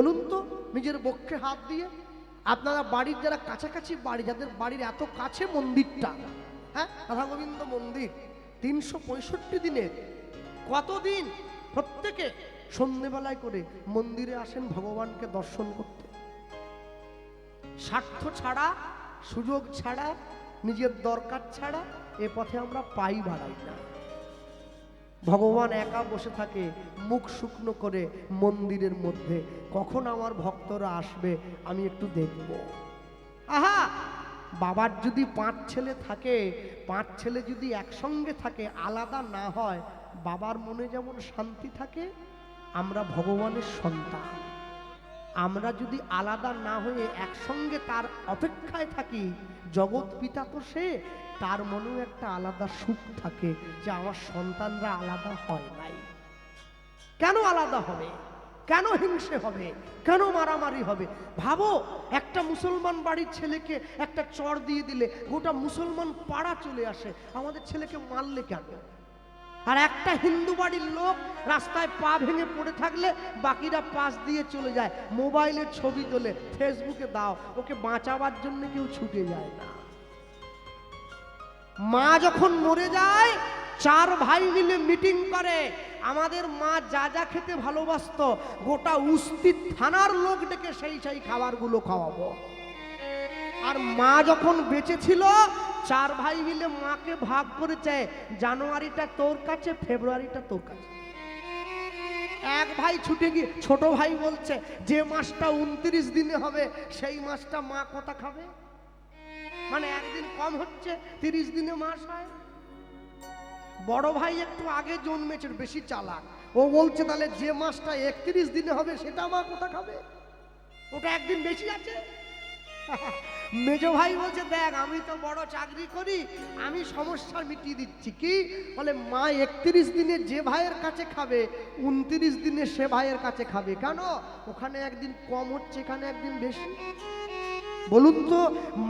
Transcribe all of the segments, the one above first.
বলুন তো নিজের বক্ষে হাত দিয়ে। আপনারা বাড়ির যারা কাছাকাছি বাড়ি, যাদের বাড়ির এত কাছে মন্দিরটা, হ্যাঁ রাধা গোবিন্দ মন্দির, 365 দিনের কতদিন প্রত্যেকে সন্ধ্যেবেলায় করে মন্দিরে আসেন ভগবানকে দর্শন করতে। স্বার্থ ছাড়া, সুযোগ ছাড়া, নিজের দরকার ছাড়া এ পথে আমরা পাই বাড়াই না। ভগবান একা বসে থাকে মুখ শুকনো করে মন্দিরের মধ্যে, কখন আমার ভক্তরা আসবে আমি একটু দেখব। আহা, বাবার যদি 5 ছেলে থাকে, 5 ছেলে যদি একসঙ্গে থাকে, আলাদা না হয়, বাবার মনে যেমন শান্তি থাকে, আমরা ভগবানের সন্তান, আমরা যদি আলাদা না হয়ে একসঙ্গে তার অপেক্ষায় থাকি, জগৎ পিতা তো সে, তার মনেও একটা আলাদা সুখ থাকে যে আমার সন্তানরা আলাদা হয় নাই। কেন আলাদা হবে? কেন হিংসে হবে? কেন মারামারি হবে? ভাবো, একটা মুসলমান বাড়ির ছেলেকে একটা চড় দিয়ে দিলে গোটা মুসলমান পাড়া চলে আসে, আমাদের ছেলেকে মারলে কেন? আর একটা হিন্দু বাড়ির লোক রাস্তায় পা ভেঙে পড়ে থাকলে বাকিরা পাশ দিয়ে চলে যায়, মোবাইলের ছবি তোলে, ফেসবুকে দাও, ওকে বাঁচাবার জন্য কেউ ছুটে যায় না। মা যখন মরে যায় 4 ভাই মিলে মিটিং করে, আমাদের মা যা যা খেতে ভালোবাসতো গোটা উস্তি থানার লোক ডেকে সেই খাবারগুলো খাওয়াবো। আর মা যখন বেঁচে ছিল 4 ভাই মিলে মাকে ভাগ করেছে, জানুয়ারিটা তোর কাছে, ফেব্রুয়ারিটা তোর কাছে। এক ভাই ছুটে গিয়ে ছোট ভাই বলছে যে মাসটা 29 দিনে হবে সেই মাসটা মা কথা খাবে, মানে একদিন কম হচ্ছে, 30 দিনে মাস হয়। বড় ভাই একটু আগে জন্মেছে, বেশি চালাক, ও বলছে তাহলে যে মাসটা 31 দিনে হবে সেটা মা কথা খাবে, ওটা একদিন বেশি আছে। মেজ ভাই বলছে দেখ আমি তো বড় চাকরি করি, আমি সমস্যা মিটিয়ে দিচ্ছি। কি বলে? মা 31 দিনে যে ভাইয়ের কাছে খাবে 29 দিনে সে ভাইয়ের কাছে খাবে। কেন? ওখানে একদিন কম হচ্ছে, এখানে একদিন বেশি। বলুন তো,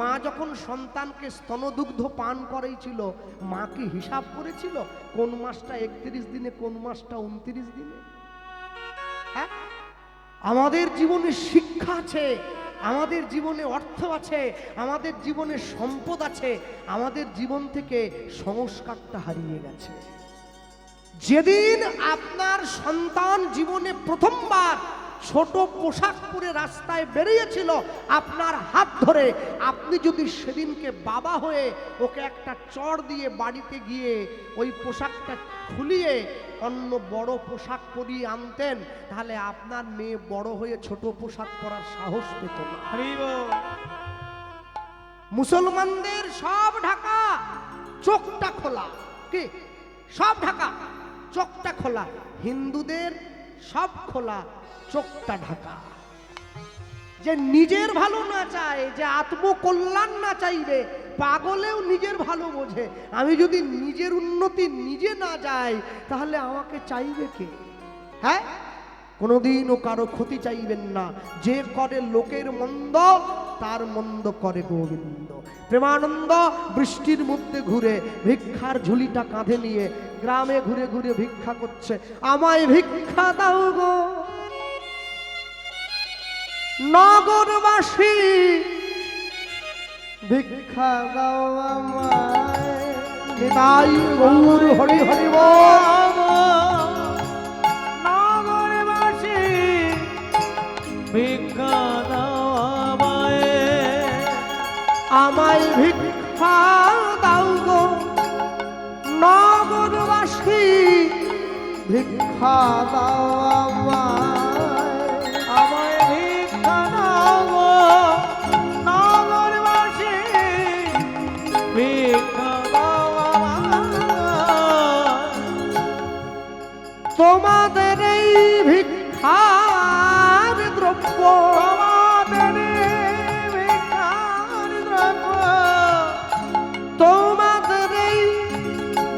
মা যখন সন্তানকে স্তনদুগ্ধ পান করেছিল, মা কি হিসাব করেছিল কোন মাসটা 31 দিনে, কোন মাসটা 29 দিনে? হ্যাঁ, আমাদের জীবনে শিক্ষা আছে, আমাদের জীবনে অর্থ আছে, আমাদের জীবনে সম্পদ আছে, আমাদের জীবন থেকে সংস্কারটা হারিয়ে গেছে। যেদিন আপনার সন্তান জীবনে প্রথমবার ছোট পোশাক পরে রাস্তায় বেরিয়েছিল আপনার হাত ধরে, আপনি যদি সেদিনকে বাবা হয়ে ওকে একটা চড় দিয়ে বাড়িতে গিয়ে ওই পোশাকটা খুলিয়ে অন্য বড় পোশাক পরিয়ে আনতেন, তাহলে আপনার মেয়ে বড় হয়ে ছোট পোশাক পরার সাহস পেত না। মুসলমানদের সব ঢাকা, চোখটা খোলা। কি? সব ঢাকা, চোখটা খোলা। হিন্দুদের সব খোলা, চোখটা ঢাকা। যে নিজের ভালো না চায়, যে আত্মকল্যাণ না চাইবে, পাগলেও নিজের ভালো বোঝে। আমি যদি নিজের উন্নতি নিজে না যাই তাহলে আমাকে চাইবে কে? হ্যাঁ, কোনোদিনও কারো ক্ষতি চাইবেন না। যে করে লোকের মন্দ তার মন্দ করে গোবিন্দ। প্রেমানন্দ বৃষ্টির মধ্যে ঘুরে ভিক্ষার ঝুলিটা কাঁধে নিয়ে গ্রামে ঘুরে ঘুরে ভিক্ষা করছে। আমায় ভিক্ষা দাও গো নগরবাসী, ভিক্ষা দাও আমায়। নিতাই গৌর হরি হরি বল। নগরবাসী ভিক্ষা দাও আমায়, আমায় ভিক্ষা দাও গো নগরবাসী, ভিক্ষা দাও আমায়। আমায় ভিক্ষা দাও গো নগরবাসী, ভিক্ষা দাও আমায়। তোমাদের এই ভিক্ষার দ্রব্য, তোমাদের ভিক্ষার দ্রব্য, তোমাদের এই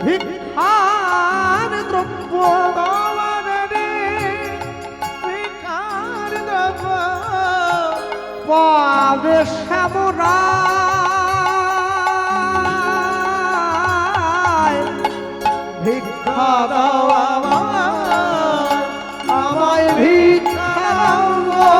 ভিক্ষার দ্রব্য, তোমাদের ভিক্ষার দ্রব্য পাবে শ্যামরায়। ভিক্ষা দাও আমায়, আমায় ভিক্ষা দাও গো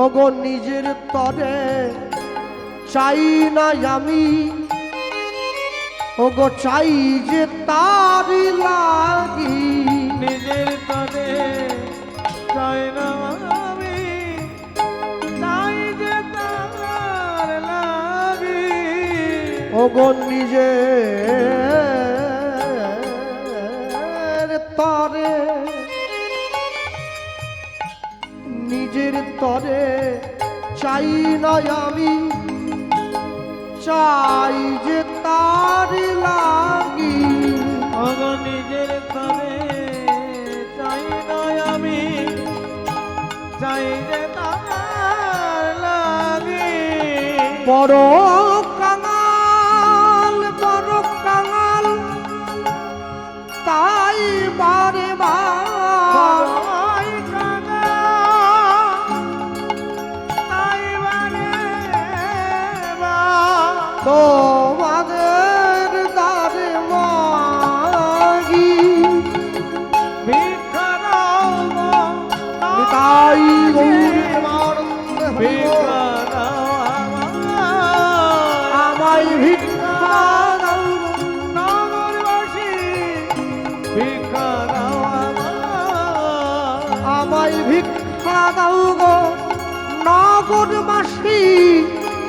ওগো নিজের তরে চাই না আমি, ওগো চাই যে তারি লাগি। নিজের তরে চাই না আমি, চাই যে তার লাগি। ওগো নিজের তরে, নিজের তরে চাই না আমি, চাই যে তারি লাগি। ওগো নিজের তরে চাই না আমি, চাই যে তার লাগি। বড় কাঙাল, বড় কাঙাল, তাই বারে বার বড়ই কাঙাল, তাই বারে বার তোমাদের দ্বারে মাগি। ভিক্ষা দাও গো, তাই ভিক্ষা দাও আমায় ভিক্ষা দাও, নগরবাসী, ভিক্ষা দাও আমায় ভিক্ষা দাও গো নগরবাসী,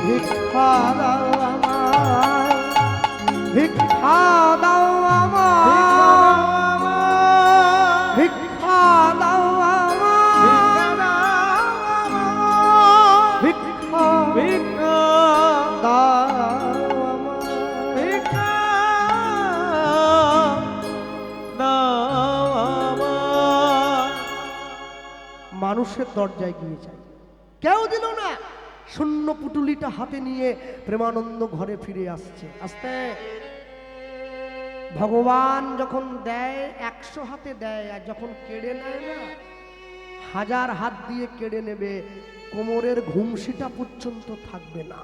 ভিক্ষা দাও আমায়, ভিক্ষা দাও আমায়, ভিক্ষা দাও আমায়, ভিক্ষা ভিক্ষা দাও আমায়। ভিক্ষা দাও আমায়। মানুষের দরজায় গিয়ে যায়, কেউ দিল না। শূন্য পুটুলিটা হাতে নিয়ে প্রেমানন্দ ঘরে ফিরে আসছে। আস্তে ভগবান যখন দেয় 100 হাতে দেয়, আর যখন কেড়ে নেয় না 1000 হাত দিয়ে কেড়ে নেবে, কোমরের ঘুমসিটা পর্যন্ত থাকবে না।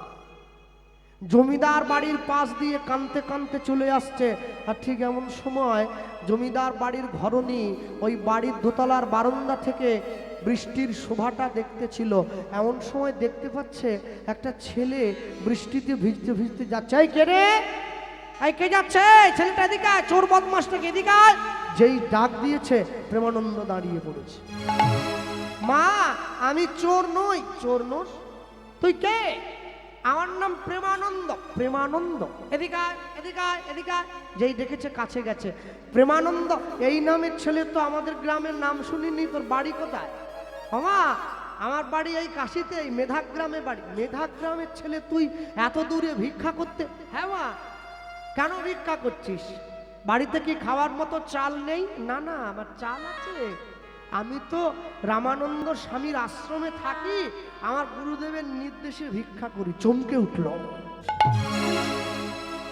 জমিদার বাড়ির পাশ দিয়ে কানতে কানতে চলে আসছে, আর ঠিক এমন সময় জমিদার বাড়ির ঘরণী ওই বাড়ির দোতলার বারান্দা থেকে বৃষ্টির শোভাটা দেখতেছিল। এমন সময় দেখতে পাচ্ছে একটা ছেলে বৃষ্টিতে ভিজতে ভিজতে যাচ্ছে। এই কে রে, এই কে যাচ্ছে? ছেলেটা এদিকে আয়, চোর বদমাসটাকে এদিকে আয়। যেই ডাক দিয়েছে প্রেমানন্দ দাঁড়িয়ে পড়েছে। মা, আমি চোর নই। চোর নোস? তুই কে? আমার নাম প্রেমানন্দ। প্রেমানন্দ? এদিকে আয়, এদিকে আয়, এদিকে আয়। যেই ডেকেছে কাছে গেছে। প্রেমানন্দ এই নামের ছেলে তো আমাদের গ্রামের নাম শুনিনি। তোর বাড়ি কোথায়? মামা, আমার বাড়ি এই কাশিতে, এই মেধাগ্রামে বাড়ি। মেধাগ্রামের ছেলে তুই এত দূরে ভিক্ষা করতে? হ্যাঁ মা। কেন ভিক্ষা করছিস? বাড়িতে কি খাওয়ার মতো চাল নেই? না না, আমার চাল আছে। আমি তো রামানন্দ স্বামীর আশ্রমে থাকি, আমার গুরুদেবের নির্দেশে ভিক্ষা করি। চমকে উঠল।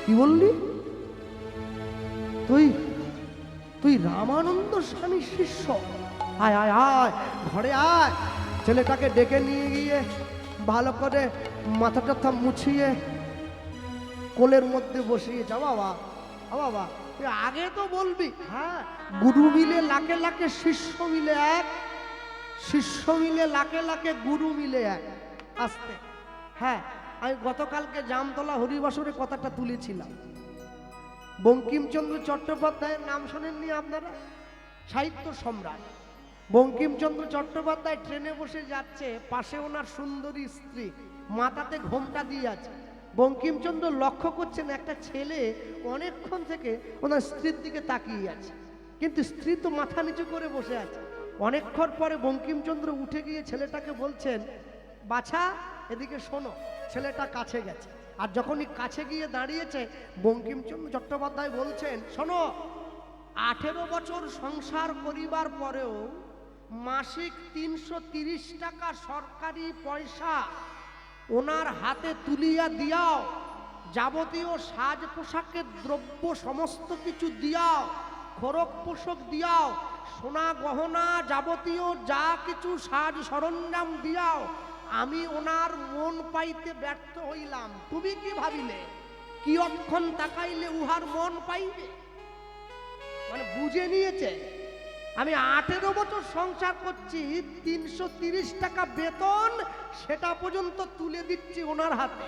কি বললি? তুই তুই রামানন্দ স্বামীর শিষ্য? আয় আয় আয়, ঘরে আয়। ছেলেটাকে ডেকে নিয়ে গিয়ে ভালো করে মাথা টাথা মুছিয়ে কোলের মধ্যে বসিয়ে যা। বাবা, বাবা, তুই আগে তো বলবি। হ্যাঁ, গুরু মিলে লাখে লাখে, শিষ্য মিলে এক, শিষ্য মিলে লাখে লাখে, গুরু মিলে এক। আস্তে। হ্যাঁ, আমি গতকালকে জামতলা হরিবাসরে কথাটা তুলেছিলাম। বঙ্কিমচন্দ্র চট্টোপাধ্যায়ের নাম শোনেননি আপনারা? সাহিত্য সম্রাট বঙ্কিমচন্দ্র চট্টোপাধ্যায় ট্রেনে বসে যাচ্ছে, পাশে ওনার সুন্দরী স্ত্রী, মাথাতে ঘোমটা দিয়ে আছে। বঙ্কিমচন্দ্র লক্ষ্য করছেন একটা ছেলে অনেকক্ষণ থেকে ওনার স্ত্রীর দিকে তাকিয়ে আছে, কিন্তু স্ত্রী তো মাথা নিচু করে বসে আছে। অনেকক্ষণ পরে বঙ্কিমচন্দ্র উঠে গিয়ে ছেলেটাকে বলছেন, বাছা এদিকে শোনো। ছেলেটা কাছে গেছে, আর যখনই কাছে গিয়ে দাঁড়িয়েছে বঙ্কিমচন্দ্র চট্টোপাধ্যায় বলছেন, শোনো, 18 বছর সংসার করিবার পরেও মাসিক 330 টাকা সরকারি পয়সা ওনার হাতে তুলিয়া দিয়াও, যাবতীয় সাজ পোশাকের দ্রব্য সমস্ত কিছু দিয়াও, খোরক পোশাক দিয়াও, সোনা গহনা যাবতীয় যা কিছু সাজ সরঞ্জাম দিয়াও আমি ওনার মন পাইতে ব্যর্থ হইলাম। তুমি কি ভাবিলে কি অক্ষণ তাকাইলে উহার মন পাইবে? মানে বুঝে নিয়েছে আমি 18 বছর সংসার করছি, 330 টাকা বেতন সেটা পর্যন্ত তুলে দিচ্ছি ওনার হাতে।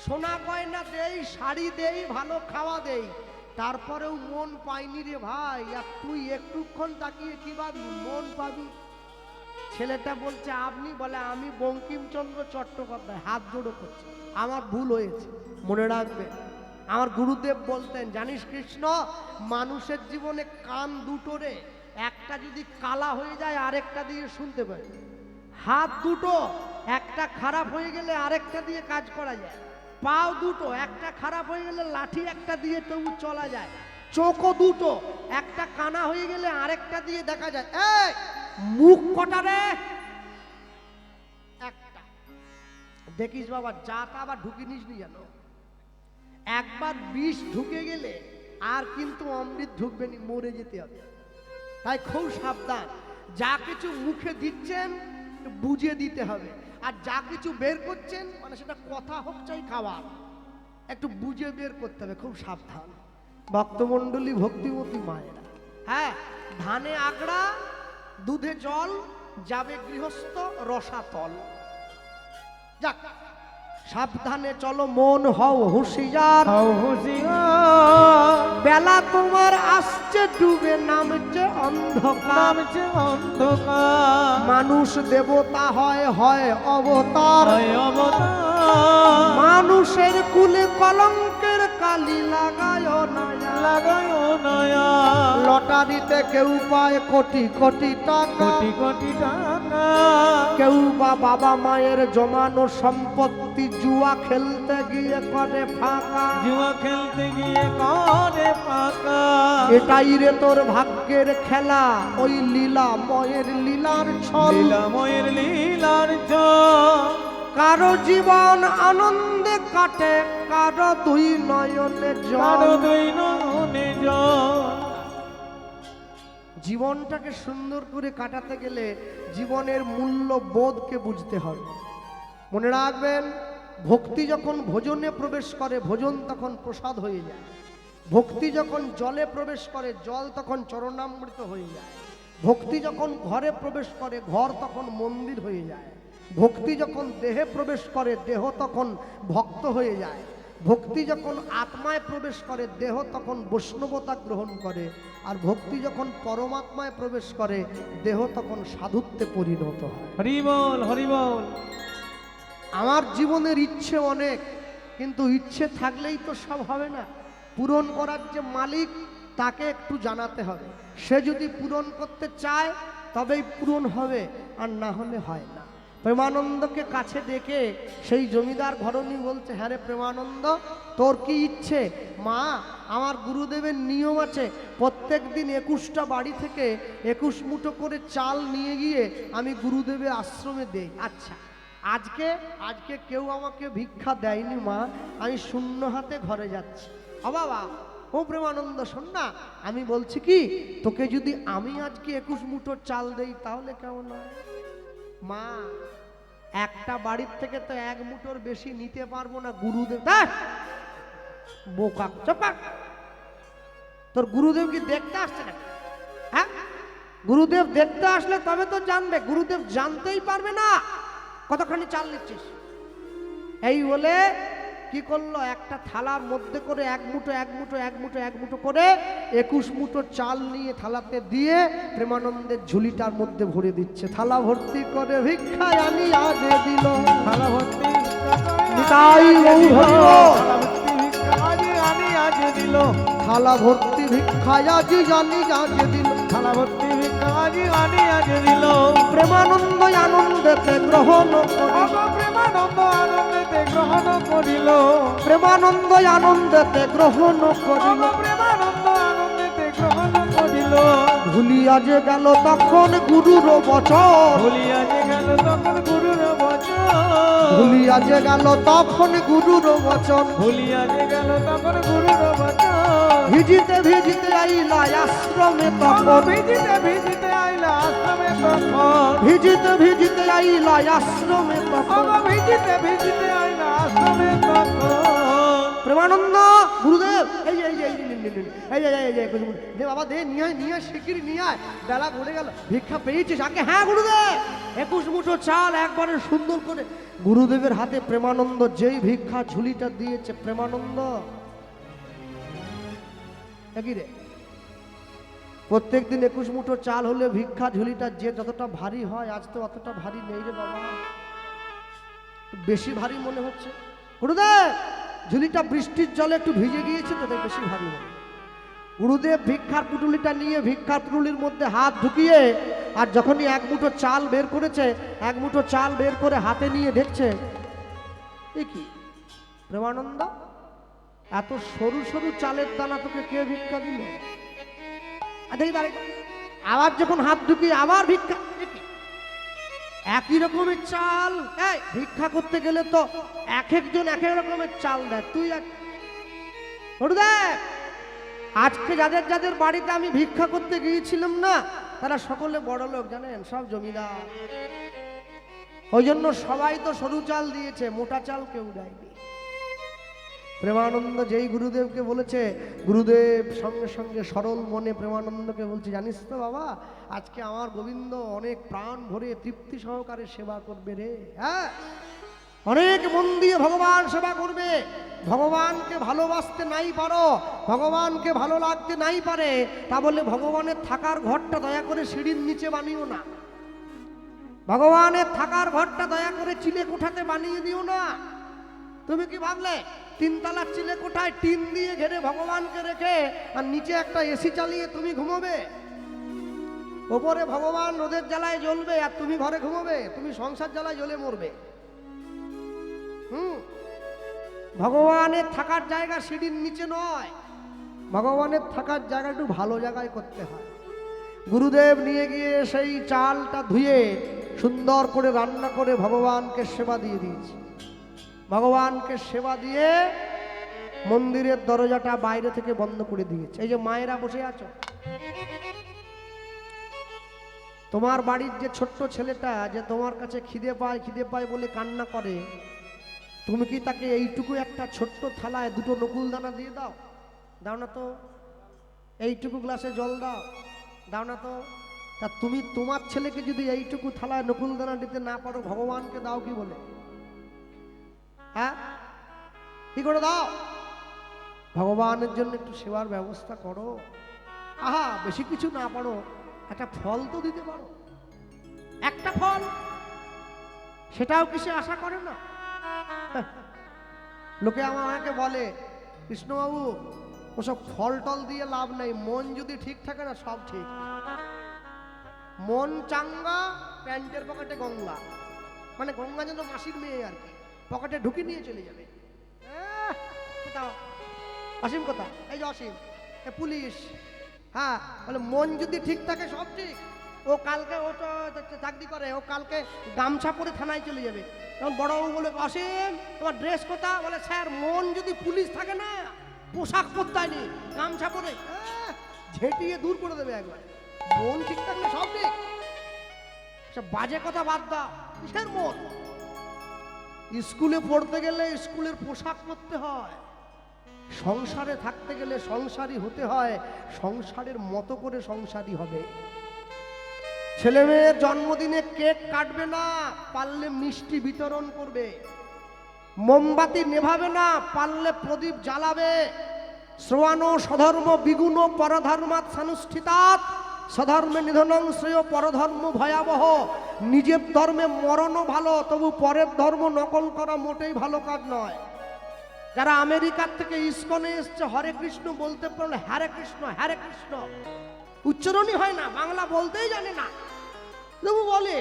সোনা গয়না দেই, শাড়ি দেই, ভালো খাওয়া দেই, তারপরেও মন পাইনি রে ভাই। আর তুই একটুক্ষণ তাকিয়ে কি ভাবি মন পাবি? ছেলেটা বলছে আপনি, বলে আমি বঙ্কিমচন্দ্র চট্টোপাধ্যায়। হাত জোড়ো করছে, আমার ভুল হয়েছে, মনে রাখবে। আমার গুরুদেব বলতেন, জানিস কৃষ্ণ, মানুষের জীবনে কান দুটো রে, একটা যদি কালা হয়ে যায় আরেকটা দিয়ে শুনতে পায়। হাত দুটো, একটা খারাপ হয়ে গেলে আরেকটা দিয়ে কাজ করা যায়। পাও দুটো, একটা খারাপ হয়ে গেলে লাঠি একটা দিয়ে তবু চলা যায়। চোখও দুটো, একটা কানা হয়ে গেলে আরেকটা দিয়ে দেখা যায়। এই মুখ কটা রে? একটা। দেখিস বাবা, যা তা আবার ঢুকি নিস নি যেন। একবার বিষ ঢুকে গেলে আর কিন্তু অমৃত ঢুকবে নি, মরে যেতে হবে। তাই খুব সাবধান, যা কিছু মুখে দিচ্ছেন বুঝে দিতে হবে, আর যা কিছু বের করছেন মানে সেটা কথা হোক চাই খাবার, একটু বুঝে বের করতে হবে। খুব সাবধান ভক্তমণ্ডলী, ভক্তিমতী মায়েরা। হ্যাঁ, ধানে আগড়া, দুধে জল, যাবে গৃহস্থ রসাতল। যাক, সাবধানে চলো, মন হও হুঁশিয়ার। হও হুঁশিয়ার, বেলা তোমার আসছে ডুবে, নামছে অন্ধকার। নামছে অন্ধকার, মানুষ দেবতা হয়, হয় অবতার। হয় অবতার। মানুষের কুলে কলঙ্কের কালি লাগায় না, লাগায় নয়া। লটারিতে কেউ পায় কোটি কোটি টাকা, কোটি কোটি টাকা। কেউ বা বাবা মায়ের জমানো সম্পত্তি জুয়া খেলতে গিয়ে করে ফাঁকা। জুয়া খেলতে গিয়ে করে ফাঁকা। এটাই রে তোর ভাগ্যের খেলা, ওই লীলা ময়ের লীলার ছল। লীলাময়ের লীলার জল। কারো জীবন আনন্দে কাটে, কারো দুই নয়নে জল। কারো দুই নয়নে জল। জীবনটাকে সুন্দর করে কাটাতে গেলে জীবনের মূল্য বোধকে বুঝতে হবে। মনে রাখবেন, ভক্তি যখন ভোজনে প্রবেশ করে, ভোজন তখন প্রসাদ হয়ে যায়। ভক্তি যখন জলে প্রবেশ করে, জল তখন চরণামৃত হয়ে যায়। ভক্তি যখন ঘরে প্রবেশ করে, ঘর তখন মন্দির হয়ে যায়। ভক্তি যখন দেহে প্রবেশ করে, দেহ তখন ভক্ত হয়ে যায়। ভক্তি যখন আত্মায় প্রবেশ করে, দেহ তখন বৈষ্ণবতা গ্রহণ করে। আর ভক্তি যখন পরমাত্মায় প্রবেশ করে, দেহ তখন সাধুত্বে পরিণত হয়। হরি বল, হরি বল। আমার জীবনের ইচ্ছে অনেক, কিন্তু ইচ্ছে থাকলেই তো সব হবে না। পূরণ করার যে মালিক তাকে একটু জানাতে হবে। সে যদি পূরণ করতে চায় তবেই পূরণ হবে, আর না হলে হয় না। প্রেমানন্দকে কাছে ডেকে সেই জমিদার ঘরণী বলছে, হ্যাঁ রে প্রেমানন্দ, তোর কি ইচ্ছে? মা, আমার গুরুদেবের নিয়ম আছে, প্রত্যেক দিন 21টা বাড়ি থেকে 21 মুঠো করে চাল নিয়ে গিয়ে আমি গুরুদেবের আশ্রমে দেই। আচ্ছা, আজকে কেউ আমাকে ভিক্ষা দেয়নি মা, আমি শূন্য হাতে ঘরে যাচ্ছি। ও বাবা, ও প্রেমানন্দ শোন না, আমি বলছি কি, তোকে যদি আমি আজকে 21 মুঠো চাল দেই তাহলে কেমন হয়? মা, একটা বাড়ির থেকে তো 1 মুঠোর বেশি নিতে পারবো না, গুরুদেব। বোকা, চুপ কর। তোর গুরুদেব কি দেখতে আসছে না? হ্যাঁ, গুরুদেব দেখতে আসলে তবে তো জানবে, গুরুদেব জানতেই পারবে না কতখানি চাল নিচ্ছিস। এই বলে কি করলো, একটা থালার মধ্যে করে 1 মুঠো 1 মুঠো 1 মুঠো 1 মুঠো করে 21 মুঠো চাল নিয়ে থালাতে দিয়ে প্রেমানন্দের ঝুলিটার মধ্যে ভরে দিচ্ছে। থালা ভর্তি করে ভিক্ষায় আনি আজ দিল। থালা ভর্তি নিতাই গৌর হরি বল। আজ দিল। থালা ভর্তি ভিক্ষায় আজি জানি আজ দিল। থালা ভর্তি ভিক্ষা আজ দিল। প্রেমানন্দ আনন্দেতে গ্রহণ করিল। প্রেমানন্দ আনন্দেতে গ্রহণ করিল। প্রেমানন্দ আনন্দেতে গ্রহণ করিল। প্রেমানন্দ আনন্দেতে গ্রহণ করিল। ভুলিয়া যে গেল তখন গুরুর বচন। ভুলিয়া যে গেল তখন গুরুর বচন। ভুলিয়া যে গেল তখন গুরুর বচন। ভুলিয়া যে গেল তখন গুরুর বচন। ভিজিতে ভিজিতে আইলা আশ্রমে তখন। ভিজিতে ভিজিতে আইলা আশ্রমে তখন। ভিজিতে ভিজিতে আইলা আশ্রমে তখন। ভিজিতে ভিজিতে আইলা আশ্রমে তখন। প্রেমানন্দ গুরুদেব এই যে এই যে এই যে নিন, নিন, নিন। এই যে এই যে দে বাবা দে নিয়ে আয় শিগগিরি নিয়ে আয়, বেলা ঘুরে গেল, ভিক্ষা পেয়েছিস আগে? হ্যাঁ গুরুদেব, 21 মুঠো চাল একবারে সুন্দর করে। গুরুদেবের হাতে প্রেমানন্দ যেই ভিক্ষা ঝুলিটা দিয়েছে, প্রেমানন্দ একই রে, প্রত্যেকদিন 21 মুঠো চাল হলে ভিক্ষা ঝুলিটা যে যতটা ভারী হয়, আজ তো অতটা ভারী নেই রে বাবা, একটু বেশি ভারী মনে হচ্ছে। গুরুদেব ঝুলিটা বৃষ্টির জলে একটু ভিজে গিয়েছে তো, তাই বেশি ভারী মনে। গুরুদেব ভিক্ষার পুটুলিটা নিয়ে ভিক্ষার পুটুলির মধ্যে হাত ঢুকিয়ে, আর যখনই 1 মুঠো চাল বের করেছে, 1 মুঠো চাল বের করে হাতে নিয়ে দেখছে, এ কি প্রেমানন্দ, এত সরু সরু চালের দানা তোকে কে ভিক্ষা দিল? দেখি দাঁড়িয়ে, আবার যখন হাত ঢুকিয়ে আবার ভিক্ষা, একই রকমের চাল। এই ভিক্ষা করতে গেলে তো এক একজন এক এক রকমের চাল দেয়, তুই গুরুদেব আজকে যাদের যাদের বাড়িতে আমি ভিক্ষা করতে গিয়েছিলাম না, তারা সকলে বড় লোক জানেন, সব জমিদার, ওই জন্য সবাই তো সরু চাল দিয়েছে, মোটা চাল কেউ দেয়নি। প্রেমানন্দ যেই গুরুদেবকে বলেছে, গুরুদেব সঙ্গে সঙ্গে সরল মনে প্রেমানন্দকে বলছে, জানিস তো বাবা, আজকে আমার গোবিন্দ অনেক প্রাণ ভরে তৃপ্তি সহকারে সেবা করবে রে। হ্যাঁ, অনেক মন দিয়ে ভগবান সেবা করবে। ভগবানকে ভালোবাসতে নাই পারো, ভগবানকে ভালো লাগতে নাই পারে, তা বলে ভগবানের থাকার ঘরটা দয়া করে সিঁড়ির নিচে বানিও না, ভগবানের থাকার ঘরটা দয়া করে চিলে কোঠাতে বানিয়ে দিও না। তুমি কি ভাবলে 3 তলার চিলে কোঠায় টিন দিয়ে ঘেরে ভগবানকে রেখে আর নিচে একটা এসি চালিয়ে তুমি ঘুমোবে? ওপরে ভগবান রোদের জ্বালায় জ্বলবে আর তুমি ঘরে ঘুমোবে, তুমি সংসার জ্বালায় জ্বলে মরবে। ভগবানের থাকার জায়গা সিঁড়ির নিচে নয়, ভগবানের থাকার জায়গা একটু ভালো জায়গায় করতে হয়। গুরুদেব নিয়ে গিয়ে সেই চালটা ধুয়ে সুন্দর করে রান্না করে ভগবানকে সেবা দিয়ে দিয়েছে। ভগবানকে সেবা দিয়ে মন্দিরের দরজাটা বাইরে থেকে বন্ধ করে দিয়েছে। এই যে মায়েরা বসে আছো, তোমার বাড়ির যে ছোট্ট ছেলেটা যে তোমার কাছে খিদে পায় বলে কান্না করে, তুমি কি তাকে এইটুকু একটা ছোট্ট থালায় 2টো নকুল দানা দিয়ে দাও? দাও না তো। এইটুকু গ্লাসে জল দাও? দাও না তো। তা তুমি তোমার ছেলেকে যদি এইটুকু থালায় নকুল দানা দিতে না পারো, ভগবানকে দাও কি বলে? হ্যাঁ, কি করে দাও? ভগবানের জন্য একটু সেবার ব্যবস্থা করো। আহা, বেশি কিছু না পারো, একটা ফল তো দিতে পারো, একটা ফল, সেটাও কিসে আশা করে না। লোকে আমাকে বলে, কৃষ্ণবাবু ওসব ফল টল দিয়ে লাভ নেই, মন যদি ঠিক থাকে না সব ঠিক। মন চাঙ্গা, প্যান্টের পকেটে গঙ্গা, মানে গঙ্গা যেন মাসির মেয়ে আর কি, পকেটে ঢুকে নিয়ে চলে যাবে। অসীম কথা, এই যে অসীম, এ পুলিশ। হ্যাঁ, বলে মন যদি ঠিক থাকে সব ঠিক। ও কালকে, ও তো চাকরি করে, ও কালকে গামছা পরে থানায় চলে যাবে। তখন বড়বাবু বলে, অসীম তোমার ড্রেস কোথা? বলে, স্যার মন যদি পুলিশ থাকে না, পোশাক পরতে হয়নি, গামছা পরে ঝেঁটিয়ে দূর করে দেবে একবার। মন ঠিক থাকলে সব ঠিক। বাজে কথা বাদ দাও, কিসের মন? স্কুলে পড়তে গেলে স্কুলের পোশাক পরতে হয়, সংসারে থাকতে গেলে সংসারী হতে হয়, সংসারের মতো করে সংসারী হবে। ছেলে মেয়ের জন্মদিনে কেক কাটবে না, পারলে মিষ্টি বিতরণ করবে। মোমবাতি নেভাবে না, পারলে প্রদীপ জ্বালাবে। শ্রবাণো স্বধর্ম বিগুণ পরধর্মাৎ সানুষ্ঠিতাৎ স্বধর্মে নিধনং শ্রেয় পরধর্ম ভয়াবহ। নিজের ধর্মে মরণও ভালো, তবু পরের ধর্ম নকল করা মোটেই ভালো কাজ নয়। যারা আমেরিকার থেকে ইসকনে এসছে, হরে কৃষ্ণ বলতে পারলে হরে কৃষ্ণ হরে কৃষ্ণ উচ্চারণই হয় না, বাংলা বলতেই জানে না, তবু বলে।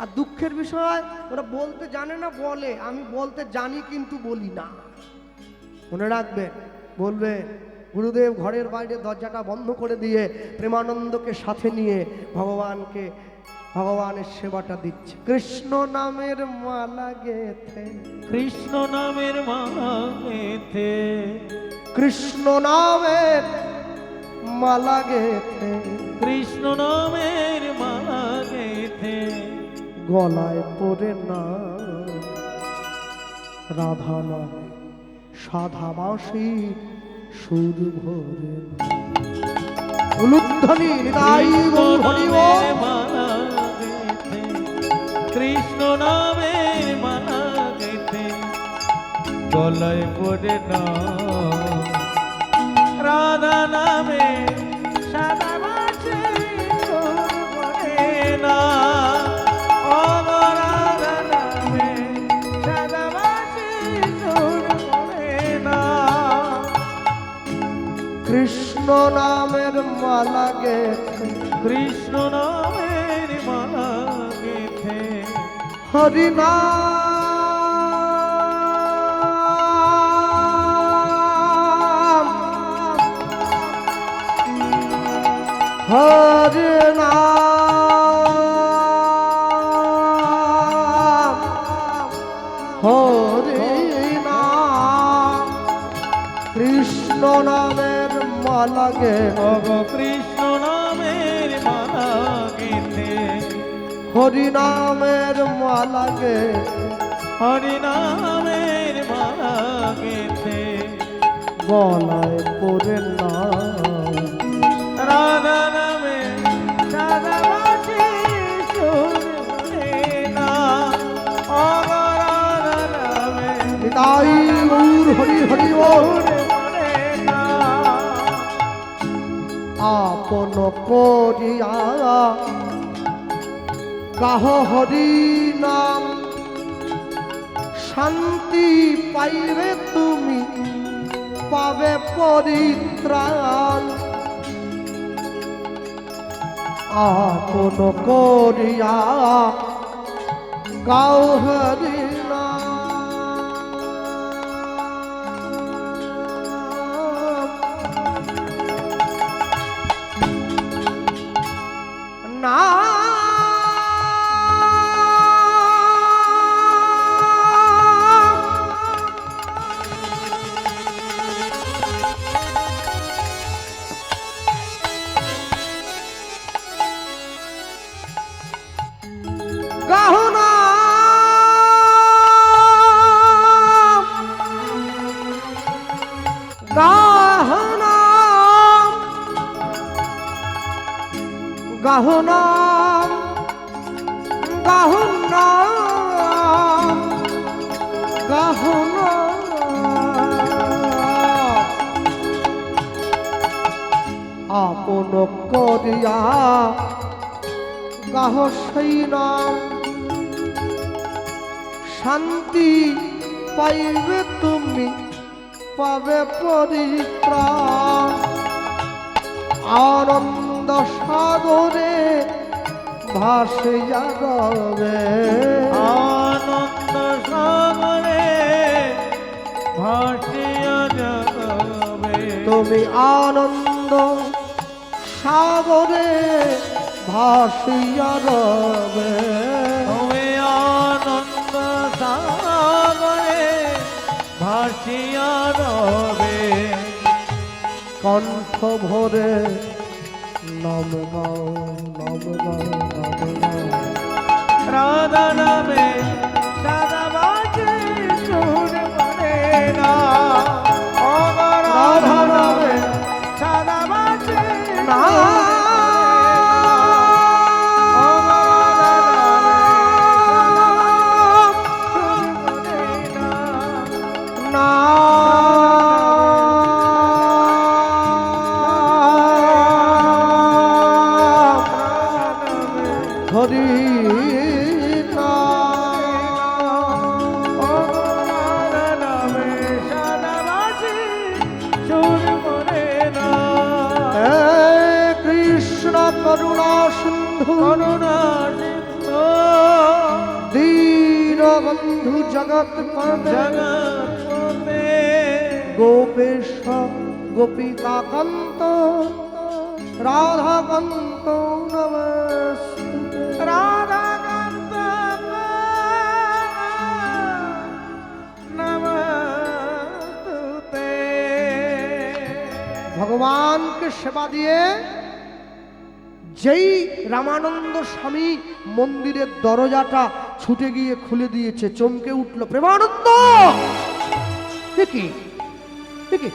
আর দুঃখের বিষয়, ওরা বলতে জানে না বলে, আমি বলতে জানি কিন্তু বলি না। মনে রাখবেন, বলবেন। গুরুদেব ঘরের বাইরে দরজাটা বন্ধ করে দিয়ে প্রেমানন্দকে সাথে নিয়ে ভগবানের সেবাটা দিচ্ছে। কৃষ্ণ নামের মালা গেথে, কৃষ্ণ নামের মালা গেথে, কৃষ্ণ নামের মালা গেথে, কৃষ্ণ নামের মালা গেথে, গলায় পরে না রাধা নামে সাধাবাসী সুর ভরে উলুধ্বনি নিতাই গৌর হরি বল। কৃষ্ণ নামের মালা গেথে গলায় পড়ে না রাধা নামে সাদা বাজে পড়ে না ও রাধা নামে সাদা বাজে পড়ে না। কৃষ্ণ নামের মালা গেথে কৃষ্ণ নামের মালা গেথে হরি নাম হরি নাম হরি নাম কৃষ্ণ নামের মালা গে কৃষ্ণ নামের মালা গেথে হরি নামের মালা গে হরি নামের মালা গেথে গলায় পড়ে না রাধা নামে সাদা বাজে সুর ভরে না ও রাধা নামে তাই গৌর হরি হরি বল। ভরে না। আপন করিয়া গাহ হরি নাম শান্তি পাইবে তুমি পাবে পরিত্রাণ। আপন করিয়া গাও হরি নাম গাহনা গাহনা গাহনা গাহনা গাহনা আপন করিয়া গাহ সেই নাম শান্তি পাইবে তুমি পাবে পরিত্রাণ। আনন্দ সাগরে ভাসিয়া রবে আনন্দ সাগরে ভাসিয়া যাবে তুমি আনন্দ সাগরে ভাসিয়া রবে তুমি আনন্দ সাগরে ভাসিয়া রবে কণ্ঠ ভরে নাম গাও নাম গাও নাম গাও রাধা নামে সাদা বাজে সুর ভরে না ও রাধা নামে সাদা বাজে না হরি কৃষ্ণ করুণা সিন্ধু দীন বন্ধু জগৎ গোপেশ গোপিকা কান্ত রাধা কান্ত নমস্তুতে রাধা কান্ত নমস্তুতে। ভগবানকে সেবা দিয়ে যেই রামানন্দ স্বামী মন্দিরের দরজাটা ছুটে গিয়ে খুলে দিয়েছে, চমকে উঠল প্রেমানন্দ। কি দেখি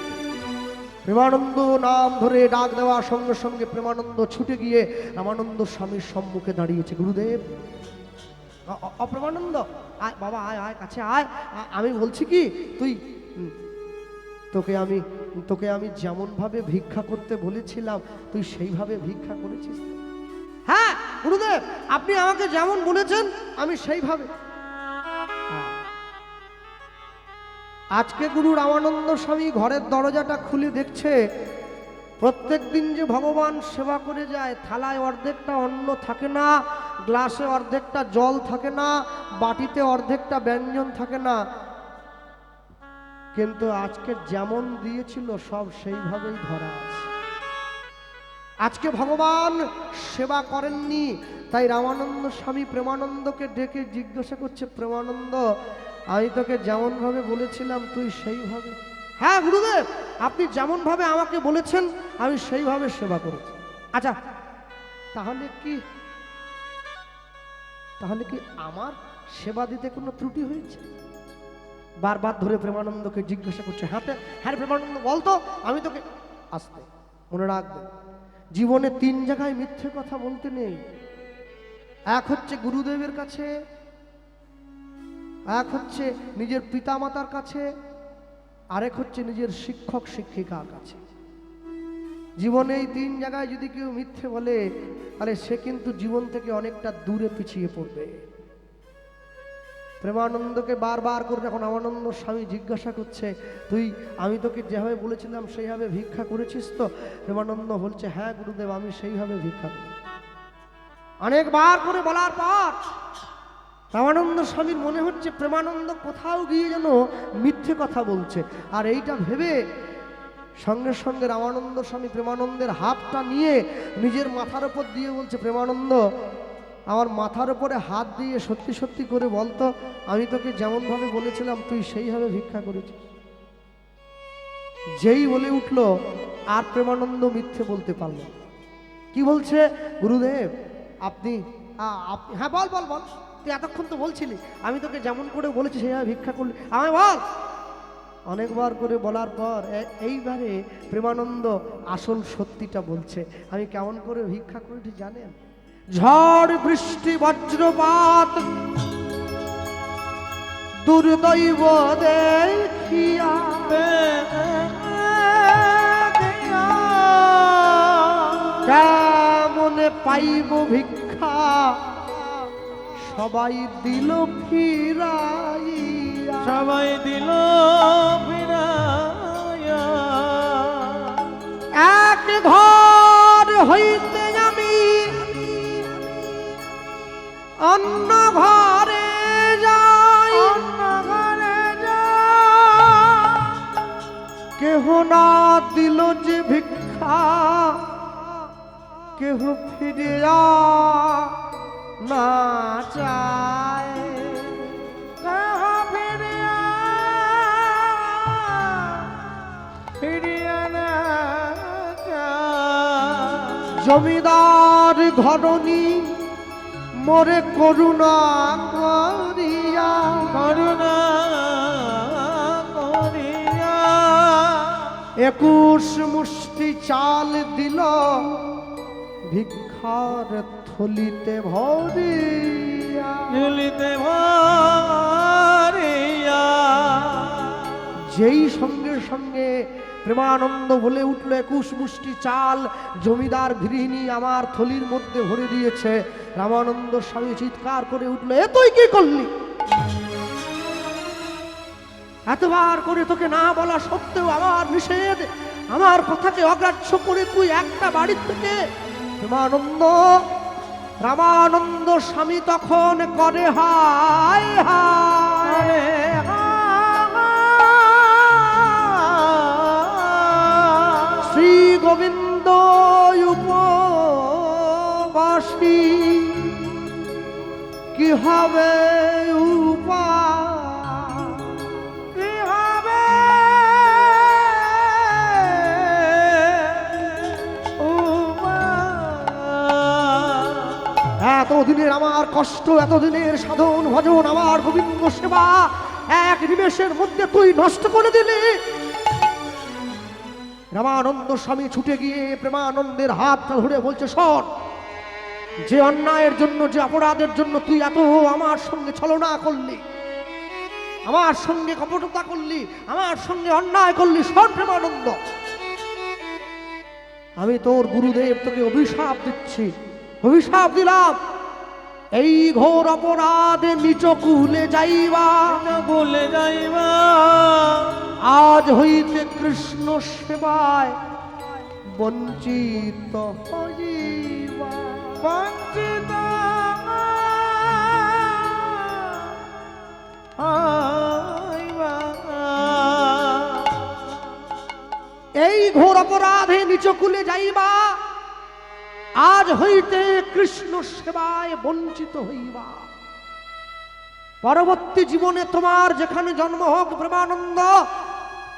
প্রেমানন্দ নাম ধরে ডাক দেওয়ার সঙ্গে সঙ্গে প্রেমানন্দ ছুটে গিয়ে রামানন্দ স্বামীর সম্মুখে দাঁড়িয়েছে। গুরুদেব, অপ্রেমানন্দ আয় বাবা, আয় আয় কাছে আয়। আমি বলছি কি, তুই তোকে আমি যেমন ভাবে ভিক্ষা করতে বলেছিলাম তুই সেইভাবে ভিক্ষা করেছিস? হ্যাঁ গুরুদেব, আপনি আমাকে যেমন বলেছেন আমি সেইভাবে। আজকে গুরু রামানন্দ স্বামী ঘরের দরজাটা খুলে দেখছে প্রত্যেক দিন যে ভগবান সেবা করে যায়, থালায় অর্ধেকটা অন্ন থাকে না, গ্লাসে অর্ধেকটা জল থাকে না, বাটিতে অর্ধেকটা ব্যঞ্জন থাকে না, কিন্তু আজকে যেমন দিয়েছিল সব সেইভাবেই ধরা আছে। আজকে ভগবান সেবা করেননি, তাই রামানন্দ স্বামী প্রেমানন্দকে ডেকে জিজ্ঞাসা করছে, প্রেমানন্দ আমি তোকে যেমন ভাবে বলেছিলাম তুই সেইভাবে? হ্যাঁ গুরুদেব, আপনি যেমন ভাবে আমাকে বলেছেন আমি সেইভাবে সেবা করেছি। আচ্ছা তাহলে কি আমার সেবা দিতে কোনো ত্রুটি হয়েছে? বারবার ধরে প্রেমানন্দকে জিজ্ঞাসা করছে। হ্যাঁ প্রেমানন্দ বলতো, আমি তোকে আসতে মনে রাখবো, জীবনে 3 জায়গায় মিথ্যে কথা বলতে নেই। এক হচ্ছে গুরুদেবের কাছে, এক হচ্ছে নিজের পিতামাতার কাছে, আরেক হচ্ছে নিজের শিক্ষক শিক্ষিকার কাছে। জীবনে এই 3 জায়গায় যদি কেউ মিথ্যে বলে তাহলে সে কিন্তু জীবন থেকে অনেকটা দূরে পিছিয়ে পড়বে। প্রেমানন্দকে বারবার করে যখন রামানন্দ স্বামী জিজ্ঞাসা করছে, আমি তোকে যেভাবে বলেছিলাম সেইভাবে ভিক্ষা করেছিস তো? প্রেমানন্দ বলছে, হ্যাঁ গুরুদেব আমি সেইভাবে ভিক্ষা করি। অনেকবার করে বলার পর রামানন্দ স্বামীর মনে হচ্ছে প্রেমানন্দ কোথাও গিয়ে যেন মিথ্যে কথা বলছে। আর এইটা ভেবে সঙ্গে সঙ্গে রামানন্দ স্বামী প্রেমানন্দের হাতটা নিয়ে নিজের মাথার উপর দিয়ে বলছে, প্রেমানন্দ আমার মাথার উপরে হাত দিয়ে সত্যি সত্যি করে বলতো, আমি তোকে যেমন ভাবে বলেছিলাম তুই সেইভাবে ভিক্ষা করেছিস? যেই বলে উঠলো আর প্রেমানন্দ মিথ্যে বলতে পারল। কি বলছে, গুরুদেব আপনি হ্যাঁ বল বল বল, তুই এতক্ষণ তো বলছিলি আমি তোকে যেমন করে বলেছি সেইভাবে ভিক্ষা করলি, আমায় বল। অনেকবার করে বলার পর এইবারে প্রেমানন্দ আসল সত্যিটা বলছে। আমি কেমন করে ভিক্ষা করেছি জানেন? ঝড় বৃষ্টি বজ্রপাত দুর্দৈব দেখিয়া কেমনে পাইব ভিক্ষা সবাই দিল ফিরাইয়া, সবাই দিল ফিরাইয়া। এক ঘর হইতে আমি অন্য ঘরে যাই, অন্য ঘরে যাই, কেহ না দিল যে ভিক্ষা কেহ ফিরিয়া না চায়, কেহ ফিরিয়া ফিরিয়া না যায়। জমিদার ঘরণী মোরে করুণা করিয়া, করুণা করিয়া 21 মুষ্টি চাল দিল ভিক্ষার থলিতে ভরিয়া, ঝুলিতে ভরিয়া। যেই সঙ্গে সঙ্গে প্রেমানন্দ বলে উঠল, 21 মুষ্টি চাল জমিদার গৃহিণী আমার থলির মধ্যে ভরে দিয়েছে। রামানন্দ স্বামী চিৎকার করে উঠলো, এ তুই কি করলি? এতবার করে তোকে না বলা সত্ত্বেও আমার নিষেধ, আমার কথাকে অগ্রাহ্য করে তুই একটা বাড়ি থেকে। রামানন্দ স্বামী তখন করে হায় হায়, শ্রী গোবিন্দ উপবাসী কি হবে কি হবে এতদিনের আমার কষ্ট, এতদিনের সাধন ভজন, আমার গোবিন্দ সেবা এক নিমেষের মধ্যে তুই নষ্ট করে দিলি। রামানন্দ স্বামী ছুটে গিয়ে প্রেমানন্দের হাতটা ধরে বলছে, শোন, যে অন্যায়ের জন্য, যে অপরাধের জন্য তুই এত আমার সঙ্গে ছলনা করলি, আমার সঙ্গে কপটতা করলি, আমার সঙ্গে অন্যায় করলি, শোন প্রেমানন্দ, আমি তোর গুরুদেব তোকে অভিশাপ দিচ্ছি, অভিশাপ দিলাম, এই ঘোর অপরাধে নিচ কুলে যাইবা, বলে যাইবা, আজ হইতে কৃষ্ণ সেবায় বঞ্চিত হইবা। বঞ্চিত হইবা। এই ঘোর অপরাধে নিচ কুলে যাইবা, আজ হইতে কৃষ্ণ সেবায় বঞ্চিত হইবা। পরবর্তী জীবনে তোমার যেখানে জন্ম হোক প্রেমানন্দ,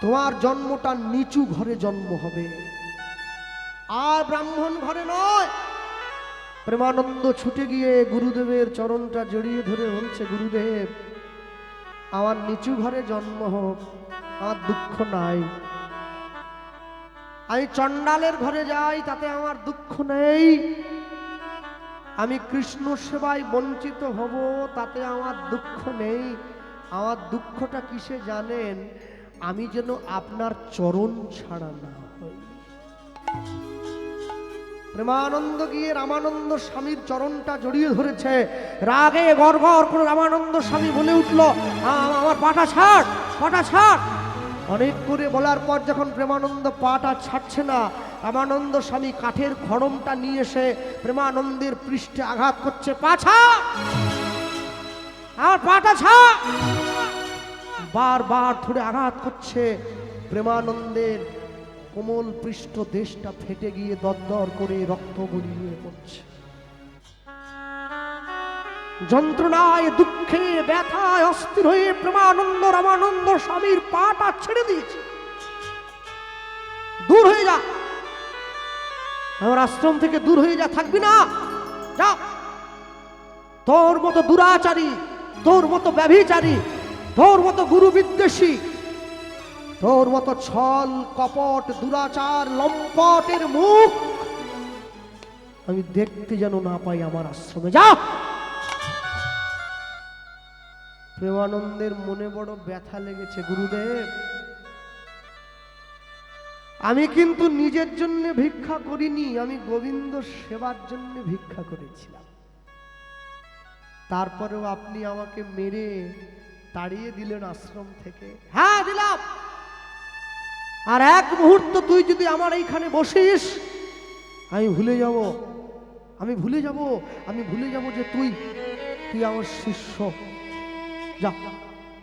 তোমার জন্মটা নিচু ঘরে জন্ম হবে, আর ব্রাহ্মণ ঘরে নয়। প্রেমানন্দ ছুটে গিয়ে গুরুদেবের চরণটা জড়িয়ে ধরে বলছে, গুরুদেব, আমার নিচু ঘরে জন্ম হোক, আমার দুঃখ নাই, আমি চণ্ডালের ঘরে যাই তাতে আমার দুঃখ নেই, আমি কৃষ্ণ সেবায় বঞ্চিত হব তাতে আমার দুঃখ নেই। আমার দুঃখটা কিসে জানেন? আমি যেন আপনার চরণ ছাড়া না হই। প্রেমানন্দ গিয়ে রামানন্দ স্বামীর চরণটা জড়িয়ে ধরেছে, রাগে গড়গড় করে রামানন্দ স্বামী বলে উঠল, আমার পাটা ছাড়, পাটা ছাড়। অনেক করে বলার পর যখন প্রেমানন্দ পাটা ছাড়ছে না, রামানন্দ স্বামী কাঠের খড়মটা নিয়ে এসে প্রেমানন্দের পৃষ্ঠে আঘাত করছে, পাছা আর পাটা ছাড়, বারবার ধরে আঘাত করছে। প্রেমানন্দের কোমল পৃষ্ঠ দেশটা ফেটে গিয়ে দরদর করে রক্ত গড়িয়ে পড়ছে। যন্ত্রণায়, দুঃখে, ব্যথায় অস্থির হয়ে প্রেমানন্দ রামানন্দ স্বামীর পাটা ছেড়ে দিয়েছে। দূর হয়ে যা, আমার আশ্রম থেকে দূর হয়ে যা, থাকবি না, যা। তোর মতো দুরাচারী, তোর মতো ব্যভিচারী, তোর মতো গুরু বিদ্বেষী, তোর মতো ছল কপট দুরাচার লম্পটের মুখ আমি দেখতে যেন না পাই আমার আশ্রমে, যা। প্রেমানন্দের মনে বড় ব্যথা লেগেছে, গুরুদেব, আমি কিন্তু নিজের জন্য ভিক্ষা করিনি, আমি গোবিন্দ সেবার জন্য ভিক্ষা করেছিলাম, তারপরেও আপনি আমাকে মেরে তাড়িয়ে দিলেন আশ্রম থেকে। হ্যাঁ দিলাম, আর এক মুহূর্ত তুই যদি আমার এইখানে বসিস, আমি ভুলে যাব, আমি ভুলে যাব, আমি ভুলে যাব যে তুই আমার শিষ্য। যা,